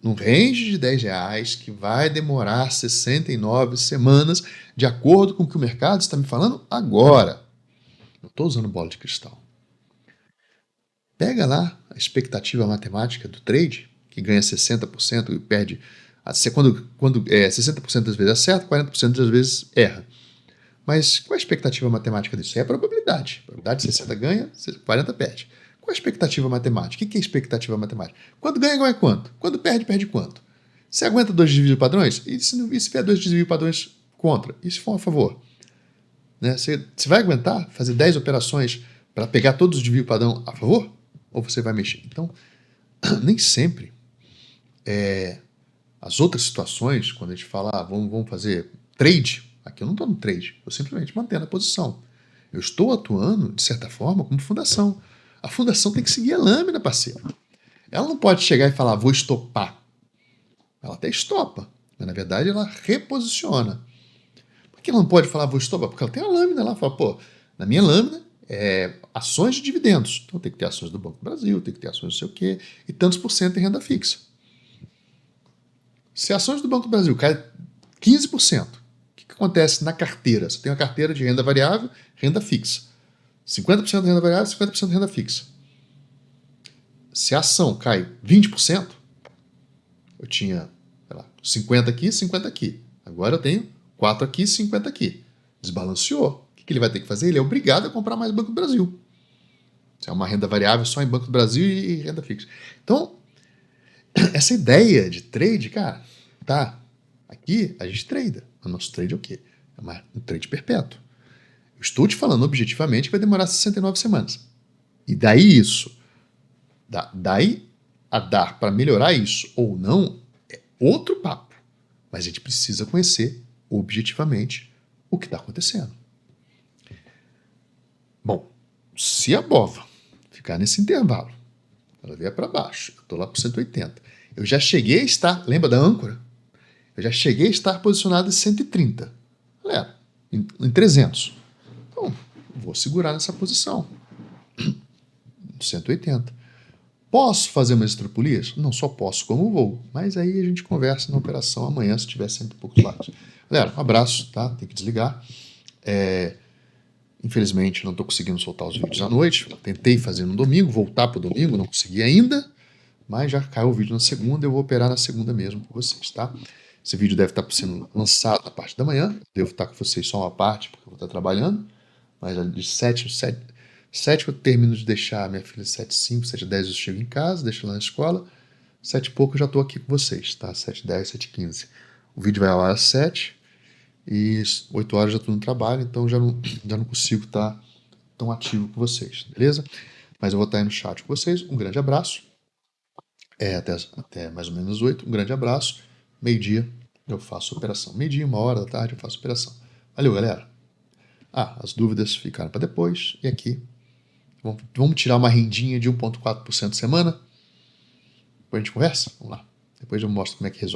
num range de R$10, que vai demorar 69 semanas, de acordo com o que o mercado está me falando agora. Não estou usando bola de cristal. Pega lá a expectativa matemática do trade, que ganha 60% e perde. Quando 60% das vezes acerta, 40% das vezes erra. Mas qual é a expectativa matemática disso? É a probabilidade. A probabilidade de 60 ganha, 40 perde. Qual é a expectativa matemática? O que é expectativa matemática? Quando ganha, ganha quanto? Quando perde, perde quanto? Você aguenta dois desvios padrões? E se vier dois desvios padrões contra? E se for a favor? Né? Você vai aguentar fazer 10 operações para pegar todos os desvios padrão a favor? Ou você vai mexer? Então, nem sempre as outras situações, quando a gente fala, vamos fazer trade, aqui eu não estou no trade, eu simplesmente mantendo a posição. Eu estou atuando, de certa forma, como fundação. A fundação tem que seguir a lâmina, parceiro. Ela não pode chegar e falar, vou estopar. Ela até estopa, mas na verdade ela reposiciona. Por que ela não pode falar, vou estopar? Porque ela tem a lâmina lá, fala, na minha lâmina ações de dividendos. Então tem que ter ações do Banco do Brasil, tem que ter ações não sei o quê, e tantos por cento em renda fixa. Se ações do Banco do Brasil caem 15%, o que acontece na carteira? Você tem uma carteira de renda variável, renda fixa. 50% de renda variável, 50% de renda fixa. Se a ação cai 20%, eu tinha, 50 aqui, 50 aqui. Agora eu tenho 4 aqui, 50 aqui. Desbalanceou. O que ele vai ter que fazer? Ele é obrigado a comprar mais Banco do Brasil. Se é uma renda variável só em Banco do Brasil e renda fixa. Então, essa ideia de trade, cara, tá. Aqui a gente trada. O nosso trade é o quê? É um trade perpétuo. Eu estou te falando objetivamente que vai demorar 69 semanas. E daí isso, daí a dar para melhorar isso ou não, é outro papo. Mas a gente precisa conhecer objetivamente o que está acontecendo. Bom, se a BOVA ficar nesse intervalo, ela vier para baixo, eu estou lá para 180, eu já cheguei a estar, lembra da âncora? Eu já cheguei a estar posicionado em 130, galera, em 300. Então, vou segurar nessa posição, 180. Posso fazer umas extrapolias? Não só posso, como vou. Mas aí a gente conversa na operação amanhã, se tiver 100 e poucos lados. Galera, um abraço, tá? Tem que desligar. Infelizmente, não estou conseguindo soltar os vídeos à noite. Tentei fazer no domingo, voltar para o domingo, não consegui ainda. Mas já caiu o vídeo na segunda, eu vou operar na segunda mesmo com vocês, tá? Esse vídeo deve estar sendo lançado na parte da manhã. Devo estar com vocês só uma parte, porque eu vou estar trabalhando. Mas de 7 eu termino de deixar minha filha 7h05, 7h10 eu chego em casa, deixo ela na escola. 7 e pouco eu já estou aqui com vocês, tá? 7h10, 7h15. O vídeo vai ao ar às 7 e 8 horas já estou no trabalho, então já não consigo estar tão ativo com vocês, beleza? Mas eu vou estar aí no chat com vocês. Um grande abraço. Até mais ou menos 8. Um grande abraço. Meio-dia eu faço operação. Meio-dia, 1h da tarde eu faço operação. Valeu, galera. As dúvidas ficaram para depois. E aqui, vamos tirar uma rendinha de 1,4% semana? Depois a gente conversa? Vamos lá. Depois eu mostro como é que resolve.